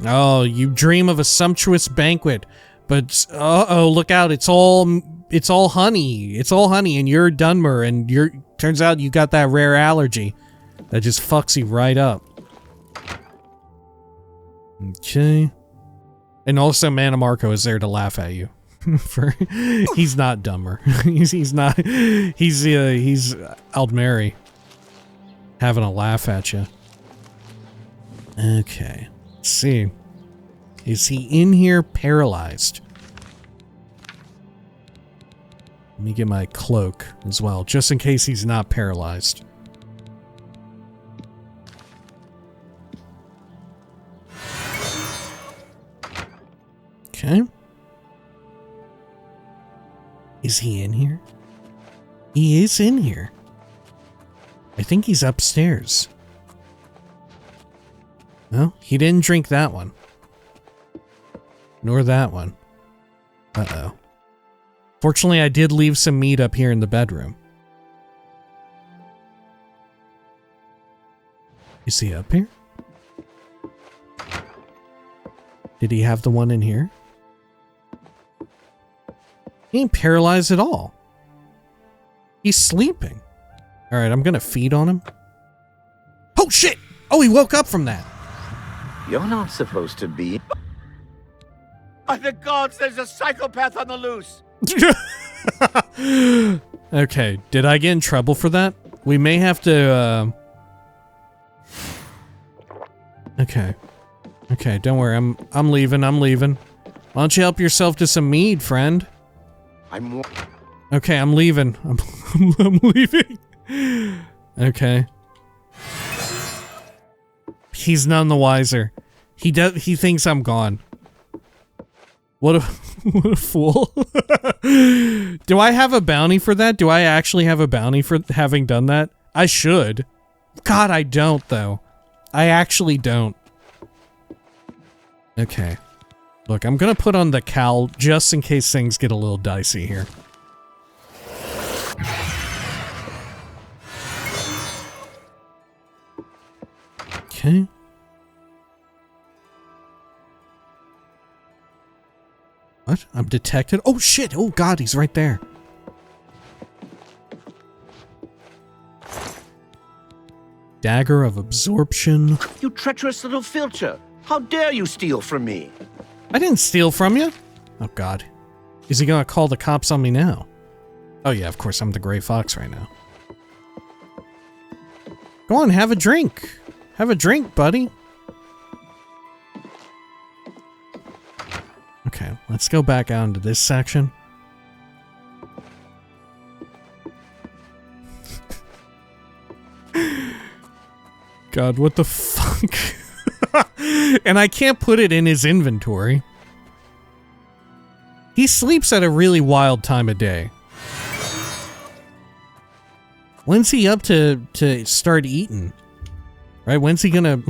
Oh, you dream of a sumptuous banquet, but uh-oh, look out, it's all honey. It's all honey, and you're Dunmer, and turns out you got that rare allergy that just fucks you right up. Okay. And also Mana Marco is there to laugh at you. He's not Dumber. he's Aldmeri having a laugh at you. Okay. Let's see. Is he in here paralyzed? Let me get my cloak as well, just in case he's not paralyzed. Okay. Is he in here? He is in here. I think he's upstairs. No, he didn't drink that one. Nor that one. Uh-oh. Fortunately, I did leave some meat up here in the bedroom. Is he up here? Did he have the one in here? He ain't paralyzed at all. He's sleeping. Alright, I'm gonna feed on him. Oh shit! Oh, he woke up from that. You're not supposed to be. By the gods, there's a psychopath on the loose. Okay, did I get in trouble for that? We may have to, Okay. Okay, don't worry, I'm leaving. Why don't you help yourself to some mead, friend? Okay, I'm leaving. I'm leaving. Okay. He's none the wiser. He thinks I'm gone. What a what a fool. Do I have a bounty for that? Do I actually have a bounty for having done that? I should. God, I don't though. I actually don't. Okay. Look, I'm gonna put on the cowl just in case things get a little dicey here. Okay. What? I'm detected? Oh shit! Oh god, he's right there. Dagger of absorption. You treacherous little filcher! How dare you steal from me? I didn't steal from you. Oh god. Is he gonna call the cops on me now? Oh yeah, of course, I'm the Gray Fox right now. Go on, have a drink. Have a drink, buddy. Okay, let's go back out into this section. God, what the fuck? And I can't put it in his inventory. He sleeps at a really wild time of day. When's he up to start eating? Right? When's he gonna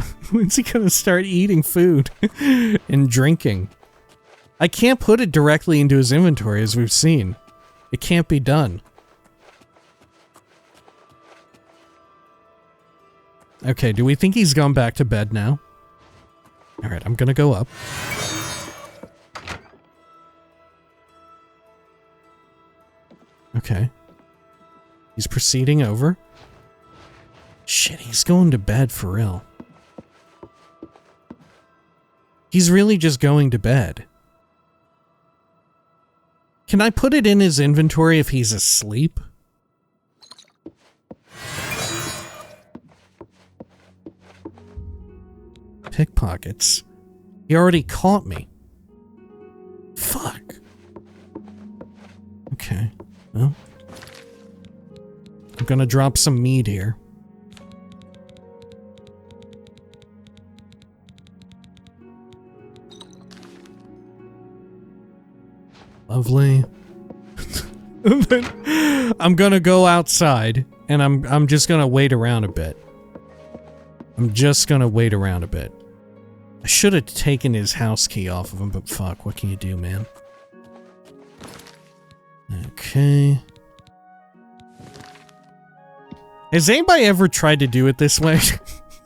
start eating food and drinking? I can't put it directly into his inventory, as we've seen. It can't be done. Okay, do we think he's gone back to bed now? Alright, I'm gonna go up. Okay. He's proceeding over. Shit, he's going to bed for real. He's really just going to bed. Can I put it in his inventory if he's asleep? Pickpockets. He already caught me. Fuck. Okay. Well. I'm gonna drop some mead here. Lovely. Then I'm gonna go outside and I'm just gonna wait around a bit. I'm just gonna wait around a bit. I should have taken his house key off of him, but fuck, what can you do, man? Okay. Has anybody ever tried to do it this way?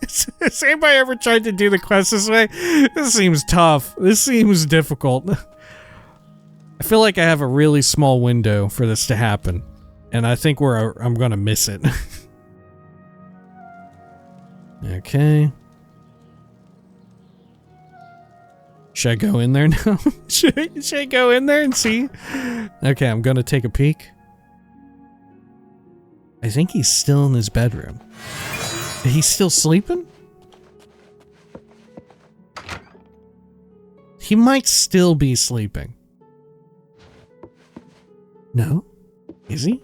Has anybody ever tried to do the quest this way? This seems tough. This seems difficult. I feel like I have a really small window for this to happen, and I think I'm gonna miss it. Okay. Should I go in there now? Should I go in there and see? Okay, I'm gonna take a peek. I think he's still in his bedroom. He's still sleeping? He might still be sleeping. No? Is he?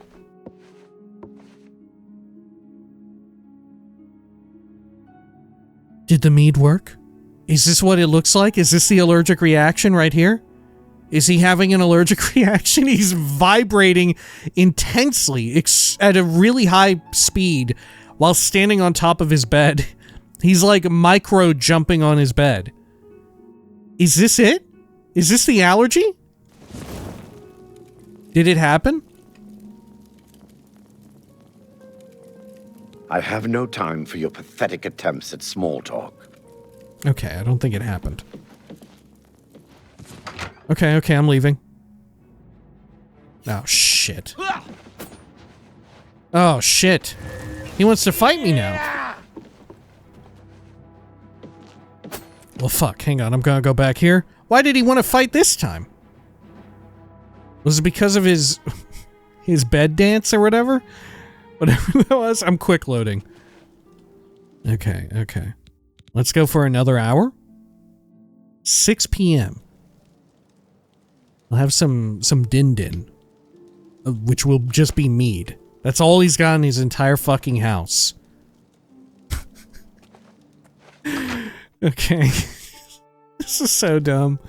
Did the mead work? Is this what it looks like? Is this the allergic reaction right here? Is he having an allergic reaction? He's vibrating intensely at a really high speed while standing on top of his bed. He's like micro jumping on his bed. Is this it? Is this the allergy? Did it happen? I have no time for your pathetic attempts at small talk. Okay, I don't think it happened. Okay, I'm leaving. Oh, shit. Oh, shit. He wants to fight me now. Well, fuck. Hang on, I'm gonna go back here. Why did he want to fight this time? Was it because of his bed dance or whatever? Whatever that was. I'm quick loading. Okay. Let's go for another hour. 6 p.m. I'll have some din-din, which will just be mead. That's all he's got in his entire fucking house. Okay. This is so dumb.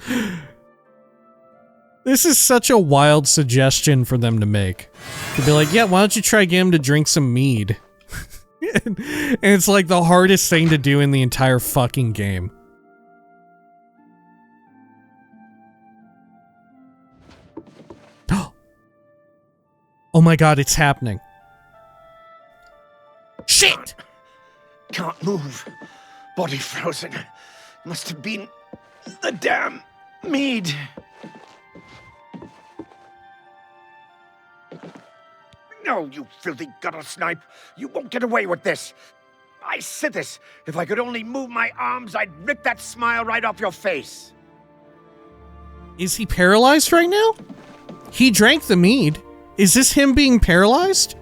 This is such a wild suggestion for them to make. To be like, yeah, why don't you try getting him to drink some mead? And it's like the hardest thing to do in the entire fucking game. Oh my god, it's happening. Shit! Can't move. Body frozen. Must have been the damn mead. No, you filthy gutter snipe. You won't get away with this. I said this. If I could only move my arms, I'd rip that smile right off your face. Is he paralyzed right now? He drank the mead. Is this him being paralyzed?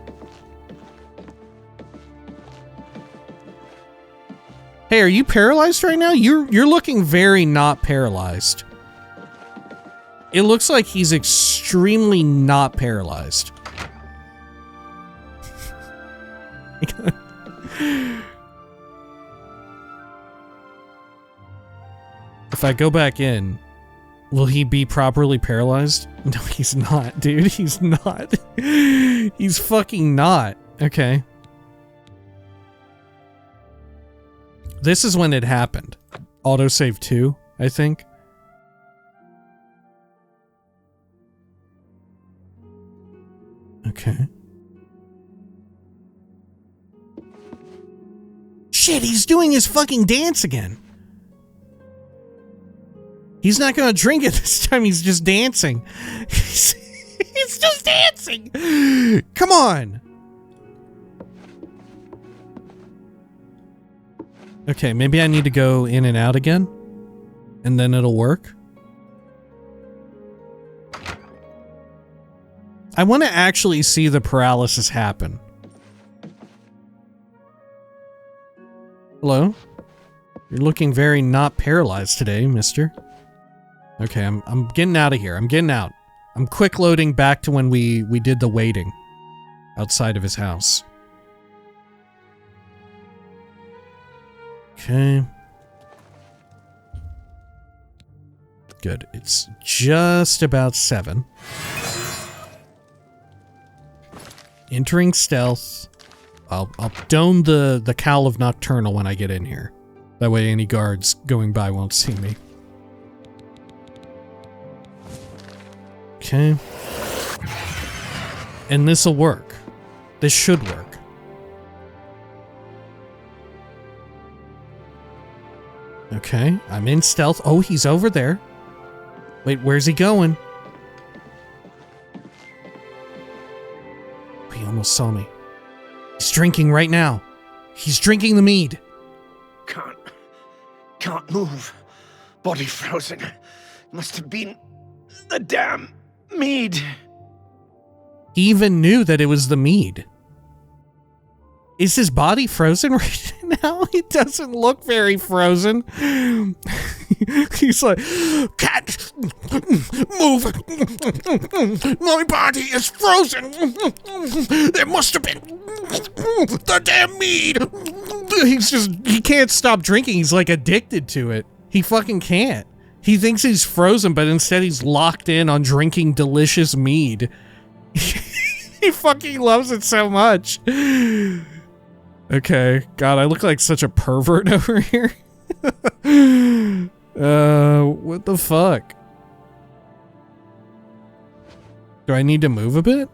Hey, are you paralyzed right now? You're looking very not paralyzed. It looks like he's extremely not paralyzed. If I go back in, will he be properly paralyzed? No, he's not, dude. He's not. He's fucking not. Okay. This is when it happened. Autosave 2, I think. Okay. Shit, he's doing his fucking dance again. He's not gonna drink it this time, he's just dancing. He's just dancing! Come on! Okay, maybe I need to go in and out again, and then it'll work. I want to actually see the paralysis happen. Hello? You're looking very not paralyzed today, mister. Okay, I'm getting out of here. I'm getting out. I'm quick loading back to when we did the waiting outside of his house. Okay. Good. It's just about 7. Entering stealth. I'll don the cowl of Nocturnal when I get in here. That way any guards going by won't see me. Okay. And this'll work. This should work. Okay, I'm in stealth. Oh, he's over there. Wait, where's he going? He almost saw me. He's drinking right now. He's drinking the mead. Can't move. Body frozen. Must have been the damn mead. He even knew that it was the mead. Is his body frozen right now? It doesn't look very frozen. He's like, can't move. My body is frozen. There must have been the damn mead. He can't stop drinking. He's like addicted to it. He fucking can't. He thinks he's frozen, but instead he's locked in on drinking delicious mead. He fucking loves it so much. Okay, God, I look like such a pervert over here. What the fuck? Do I need to move a bit?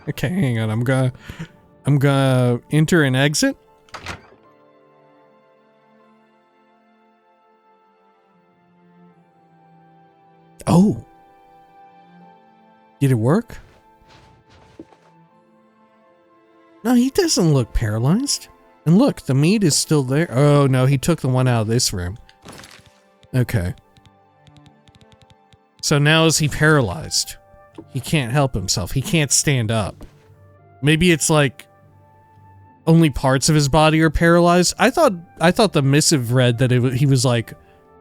Okay, hang on. I'm gonna enter and exit. Oh. Did it work? No, he doesn't look paralyzed. And look, the meat is still there. Oh, no, he took the one out of this room. Okay. So now is he paralyzed? He can't help himself. He can't stand up. Maybe it's like only parts of his body are paralyzed. I thought the missive read that he was like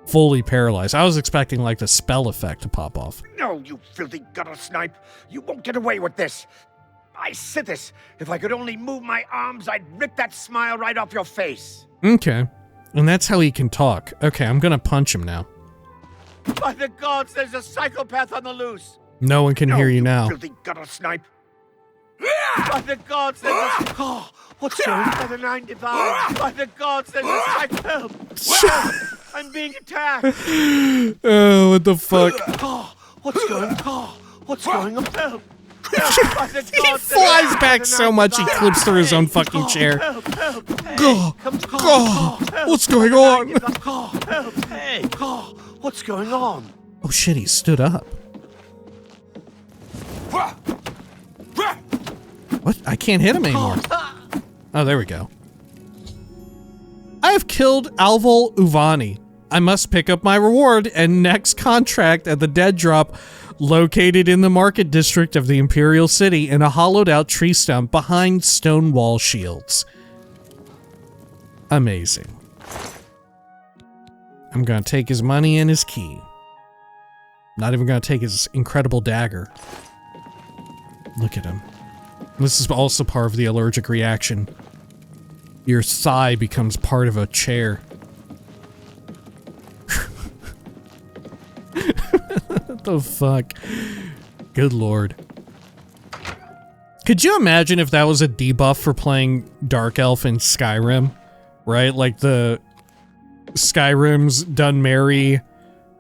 fully paralyzed. I was expecting like the spell effect to pop off. No, you filthy gutter snipe. You won't get away with this. I said this. If I could only move my arms, I'd rip that smile right off your face. Okay. And that's how he can talk. Okay, I'm gonna punch him now. By the gods, there's a psychopath on the loose! No one can hear you now. Filthy gutter snipe! By the gods, there's a... Oh, what's going on? By the nine divine! By the gods, there's a psychopath! Help! I'm being attacked! Oh, what the fuck? Oh, what's going on? Oh, what's going on? Help! He flies back so much he clips through his own fucking chair. What's going on? Hey, what's going on? Oh shit, he stood up. What? I can't hit him anymore. Oh, there we go. I have killed Alval Uvani. I must pick up my reward and next contract at the dead drop located in the market district of the Imperial City in a hollowed out tree stump behind stone wall shields. Amazing. I'm gonna take his money and his key. Not even gonna take his incredible dagger. Look at him. This is also part of the allergic reaction. Your thigh becomes part of a chair. What the fuck? Good lord. Could you imagine if that was a debuff for playing Dark Elf in Skyrim? Right? Like the Skyrim's Dunmerry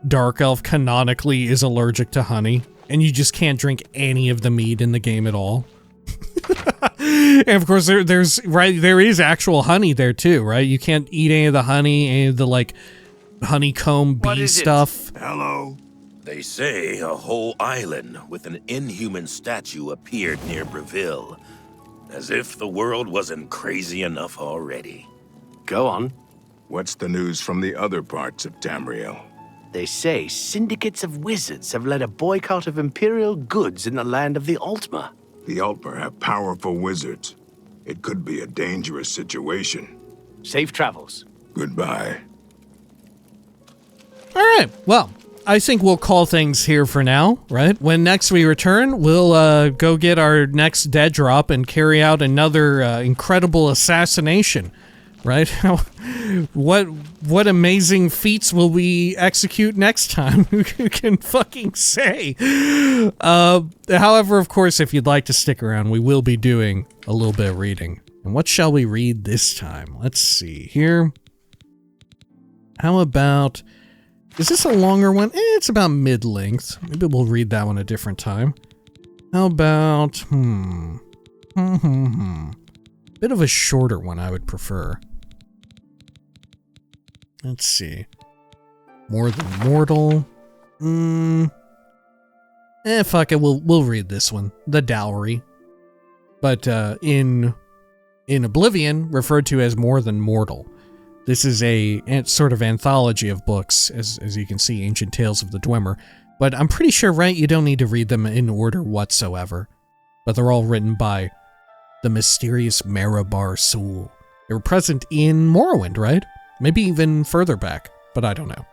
Dark Elf canonically is allergic to honey, and you just can't drink any of the mead in the game at all. And of course there is actual honey there too, right? You can't eat any of the honey, any of the like honeycomb bee stuff. Hello? They say a whole island with an inhuman statue appeared near Breville, as if the world wasn't crazy enough already. Go on. What's the news from the other parts of Tamriel? They say syndicates of wizards have led a boycott of Imperial goods in the land of the Altmer. The Altmer have powerful wizards. It could be a dangerous situation. Safe travels. Goodbye. All right, well, I think we'll call things here for now, right? When next we return, we'll go get our next dead drop and carry out another incredible assassination, right? What amazing feats will we execute next time? Who can fucking say? However, of course, if you'd like to stick around, we will be doing a little bit of reading. And what shall we read this time? Let's see here. How about... Is this a longer one? It's about mid-length. Maybe we'll read that one a different time. How about... Bit of a shorter one I would prefer. Let's see. More Than Mortal. Fuck it. We'll read this one. The Dowry. But in Oblivion, referred to as More Than Mortal. This is a sort of anthology of books, as you can see, Ancient Tales of the Dwemer. But I'm pretty sure, right, you don't need to read them in order whatsoever. But they're all written by the mysterious Marabar Soul. They were present in Morrowind, right? Maybe even further back, but I don't know.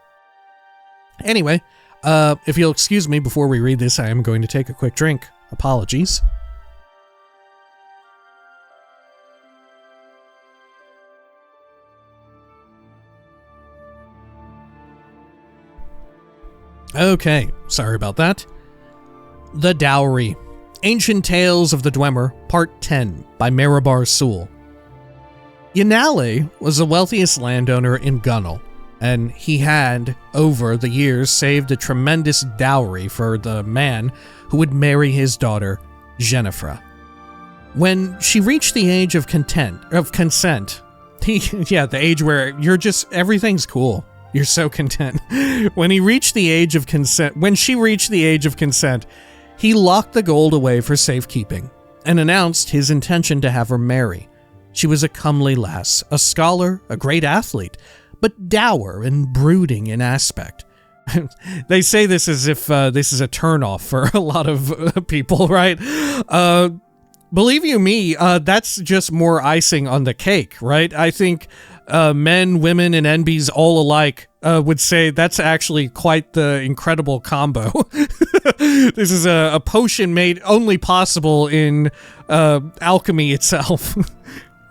Anyway, if you'll excuse me before we read this, I am going to take a quick drink. Apologies. Okay, sorry about that. The Dowry. Ancient Tales of the Dwemer, Part 10, by Marabar Soul. Yanale was the wealthiest landowner in Gunnel, and he had, over the years, saved a tremendous dowry for the man who would marry his daughter, Jennifer. When she reached the age of consent, the age where you're just, everything's cool. You're so content. When she reached the age of consent, he locked the gold away for safekeeping and announced his intention to have her marry. She was a comely lass, a scholar, a great athlete, but dour and brooding in aspect. They say this as if this is a turnoff for a lot of people, right? Believe you me, that's just more icing on the cake, right? I think men, women, and NBs all alike would say that's actually quite the incredible combo. This is a potion made only possible in alchemy itself.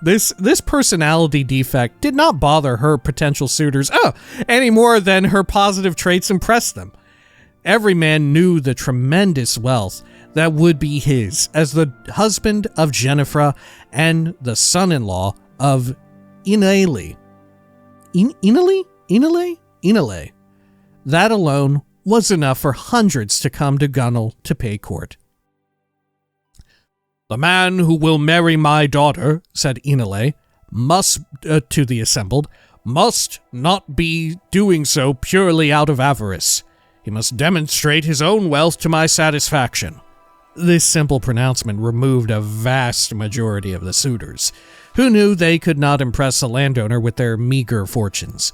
This personality defect did not bother her potential suitors any more than her positive traits impressed them. Every man knew the tremendous wealth that would be his as the husband of Jennifer and the son-in-law of Inale. Inale. That alone was enough for hundreds to come to Gunnel to pay court. "The man who will marry my daughter," said Inale, "must, to the assembled, must not be doing so purely out of avarice. He must demonstrate his own wealth to my satisfaction." This simple pronouncement removed a vast majority of the suitors, who knew they could not impress a landowner with their meager fortunes.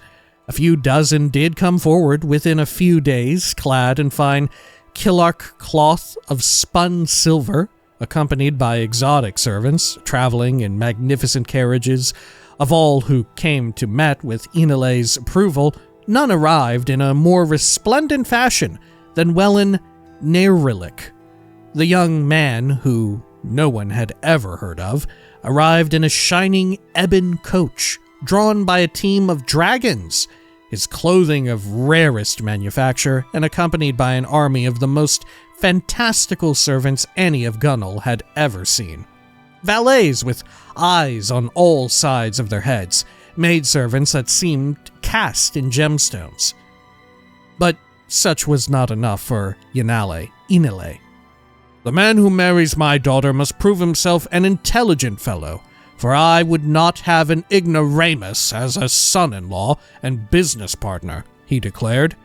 A few dozen did come forward within a few days, clad in fine Killark cloth of spun silver, accompanied by exotic servants, traveling in magnificent carriages. Of all who came to met with Inale's approval, none arrived in a more resplendent fashion than Welyn Neirilik. The young man, who no one had ever heard of, arrived in a shining ebon coach, drawn by a team of dragons, his clothing of rarest manufacture, and accompanied by an army of the most fantastical servants any of Gunnel had ever seen. Valets with eyes on all sides of their heads, maidservants that seemed cast in gemstones. But such was not enough for Inale. "The man who marries my daughter must prove himself an intelligent fellow, for I would not have an ignoramus as a son-in-law and business partner," he declared.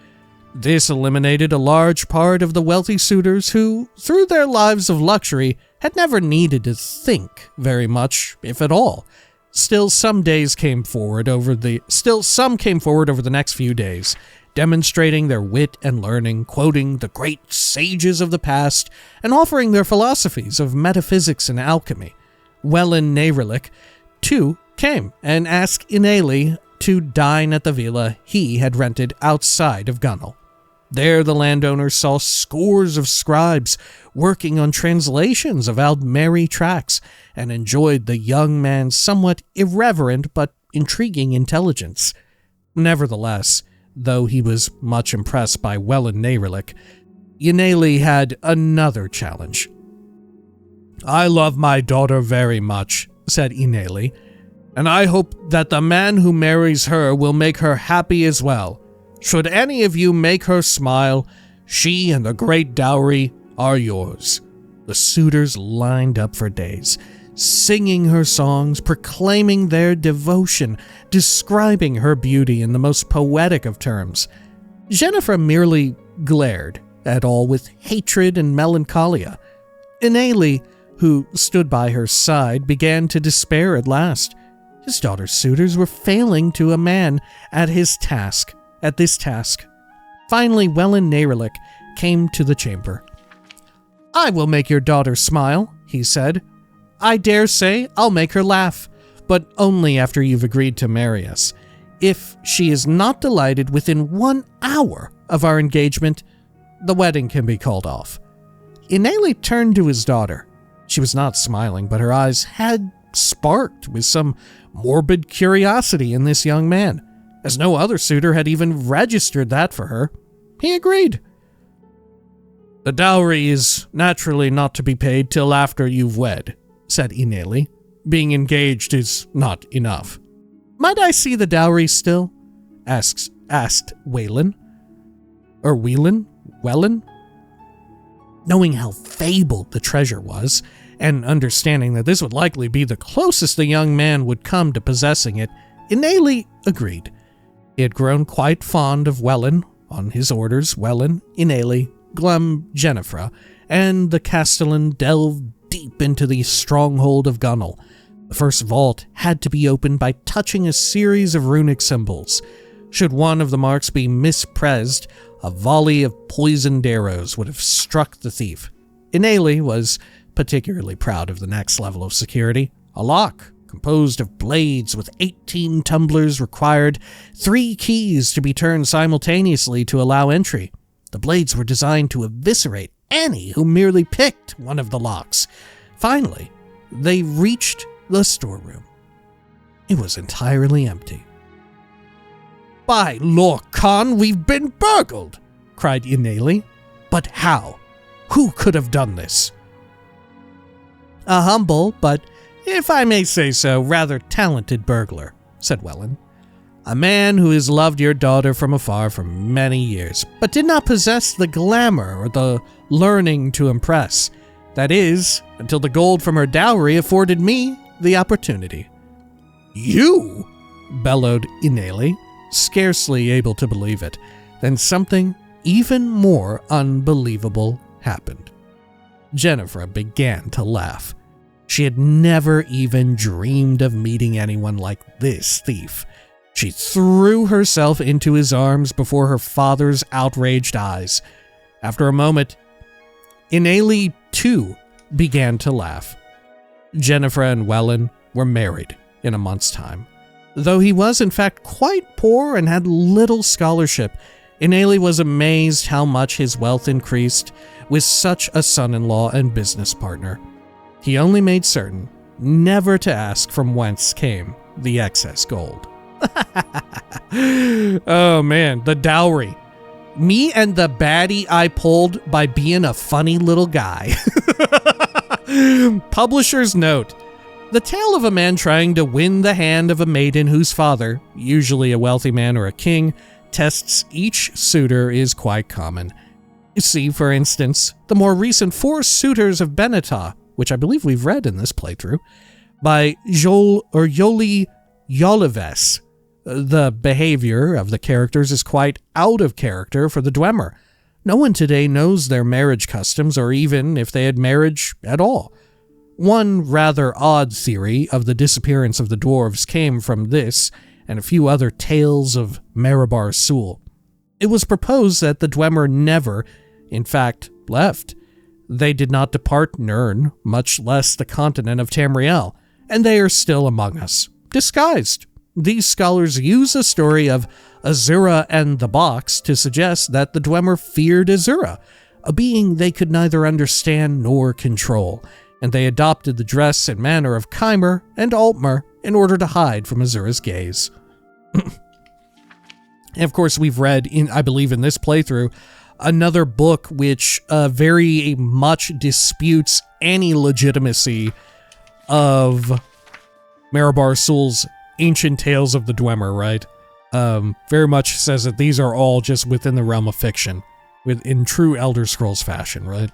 This eliminated a large part of the wealthy suitors who, through their lives of luxury, had never needed to think very much, if at all. Still some came forward over the next few days, demonstrating their wit and learning, quoting the great sages of the past, and offering their philosophies of metaphysics and alchemy. Welyn Neirilik, too, came and asked Inale to dine at the villa he had rented outside of Gunnel. There the landowner saw scores of scribes working on translations of Aldmeri tracts and enjoyed the young man's somewhat irreverent but intriguing intelligence. Nevertheless, though he was much impressed by Welyn Neirilik, Inale had another challenge. "I love my daughter very much," said Inale, "and I hope that the man who marries her will make her happy as well. Should any of you make her smile, she and the great dowry are yours." The suitors lined up for days, singing her songs, proclaiming their devotion, describing her beauty in the most poetic of terms. Jennifer merely glared at all with hatred and melancholia. Inale, who stood by her side, began to despair at last. His daughter's suitors were failing to a man at this task. Finally, Welyn Neirilik came to the chamber. "I will make your daughter smile," he said. "I dare say I'll make her laugh, but only after you've agreed to marry us. If she is not delighted within 1 hour of our engagement, the wedding can be called off." Inale turned to his daughter. She was not smiling, but her eyes had sparked with some morbid curiosity in this young man, as no other suitor had even registered that for her. He agreed. "The dowry is naturally not to be paid till after you've wed," said Inale. "Being engaged is not enough." "Might I see the dowry still?" asked Welyn. Knowing how fabled the treasure was, and understanding that this would likely be the closest the young man would come to possessing it, Inale agreed. He had grown quite fond of Welyn. On his orders, Welyn, Inale, Glum, Jennifer, and the Castellan delved deep into the stronghold of Gunnel. The first vault had to be opened by touching a series of runic symbols. Should one of the marks be mispressed, a volley of poisoned arrows would have struck the thief. Inale was particularly proud of the next level of security. A lock composed of blades with 18 tumblers required 3 keys to be turned simultaneously to allow entry. The blades were designed to eviscerate any who merely picked one of the locks. Finally, they reached the storeroom. it was entirely empty. "By Lorcan, we've been burgled!" cried Ineli. "But how? Who could have done this?" "A humble, but, if I may say so, rather talented burglar," said Welland. "A man who has loved your daughter from afar for many years, but did not possess the glamour or the learning to impress. That is, until the gold from her dowry afforded me the opportunity." "You?" bellowed Ineli, scarcely able to believe it. Then something even more unbelievable happened. Jennifer began to laugh. She had never even dreamed of meeting anyone like this thief. She threw herself into his arms before her father's outraged eyes. After a moment, Ineli, too, began to laugh. Jennifer and Welland were married in a month's time. Though he was in fact quite poor and had little scholarship, Ineli was amazed how much his wealth increased with such a son-in-law and business partner. He only made certain never to ask from whence came the excess gold. Oh man, the dowry. Me and the baddie I pulled by being a funny little guy. Publisher's note. The tale of a man trying to win the hand of a maiden whose father, usually a wealthy man or a king, tests each suitor is quite common. See, for instance, the more recent 4 Suitors of Benetah, which I believe we've read in this playthrough, by Yoli Yolives. The behavior of the characters is quite out of character for the Dwemer. No one today knows their marriage customs or even if they had marriage at all. One rather odd theory of the disappearance of the dwarves came from this and a few other tales of Marabar Sul. It was proposed that the Dwemer never, in fact, left. They did not depart Nirn, much less the continent of Tamriel, and they are still among us, disguised. These scholars use a story of Azura and the Box to suggest that the Dwemer feared Azura, a being they could neither understand nor control, and they adopted the dress and manner of Chimer and Altmer in order to hide from Azura's gaze. And of course, we've read, I believe in this playthrough, another book which very much disputes any legitimacy of Marabar Sul's ancient tales of the Dwemer, right? Very much says that these are all just within the realm of fiction, in true Elder Scrolls fashion, right?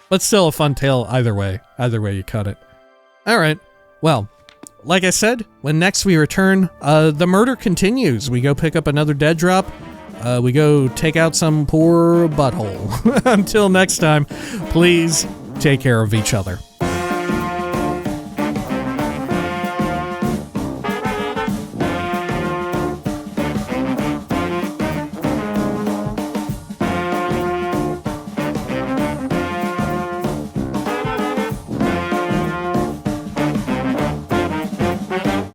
But still a fun tale either way you cut it. Alright, well, like I said, when next we return, the murder continues. We go pick up another dead drop, we go take out some poor butthole. Until next time, please take care of each other.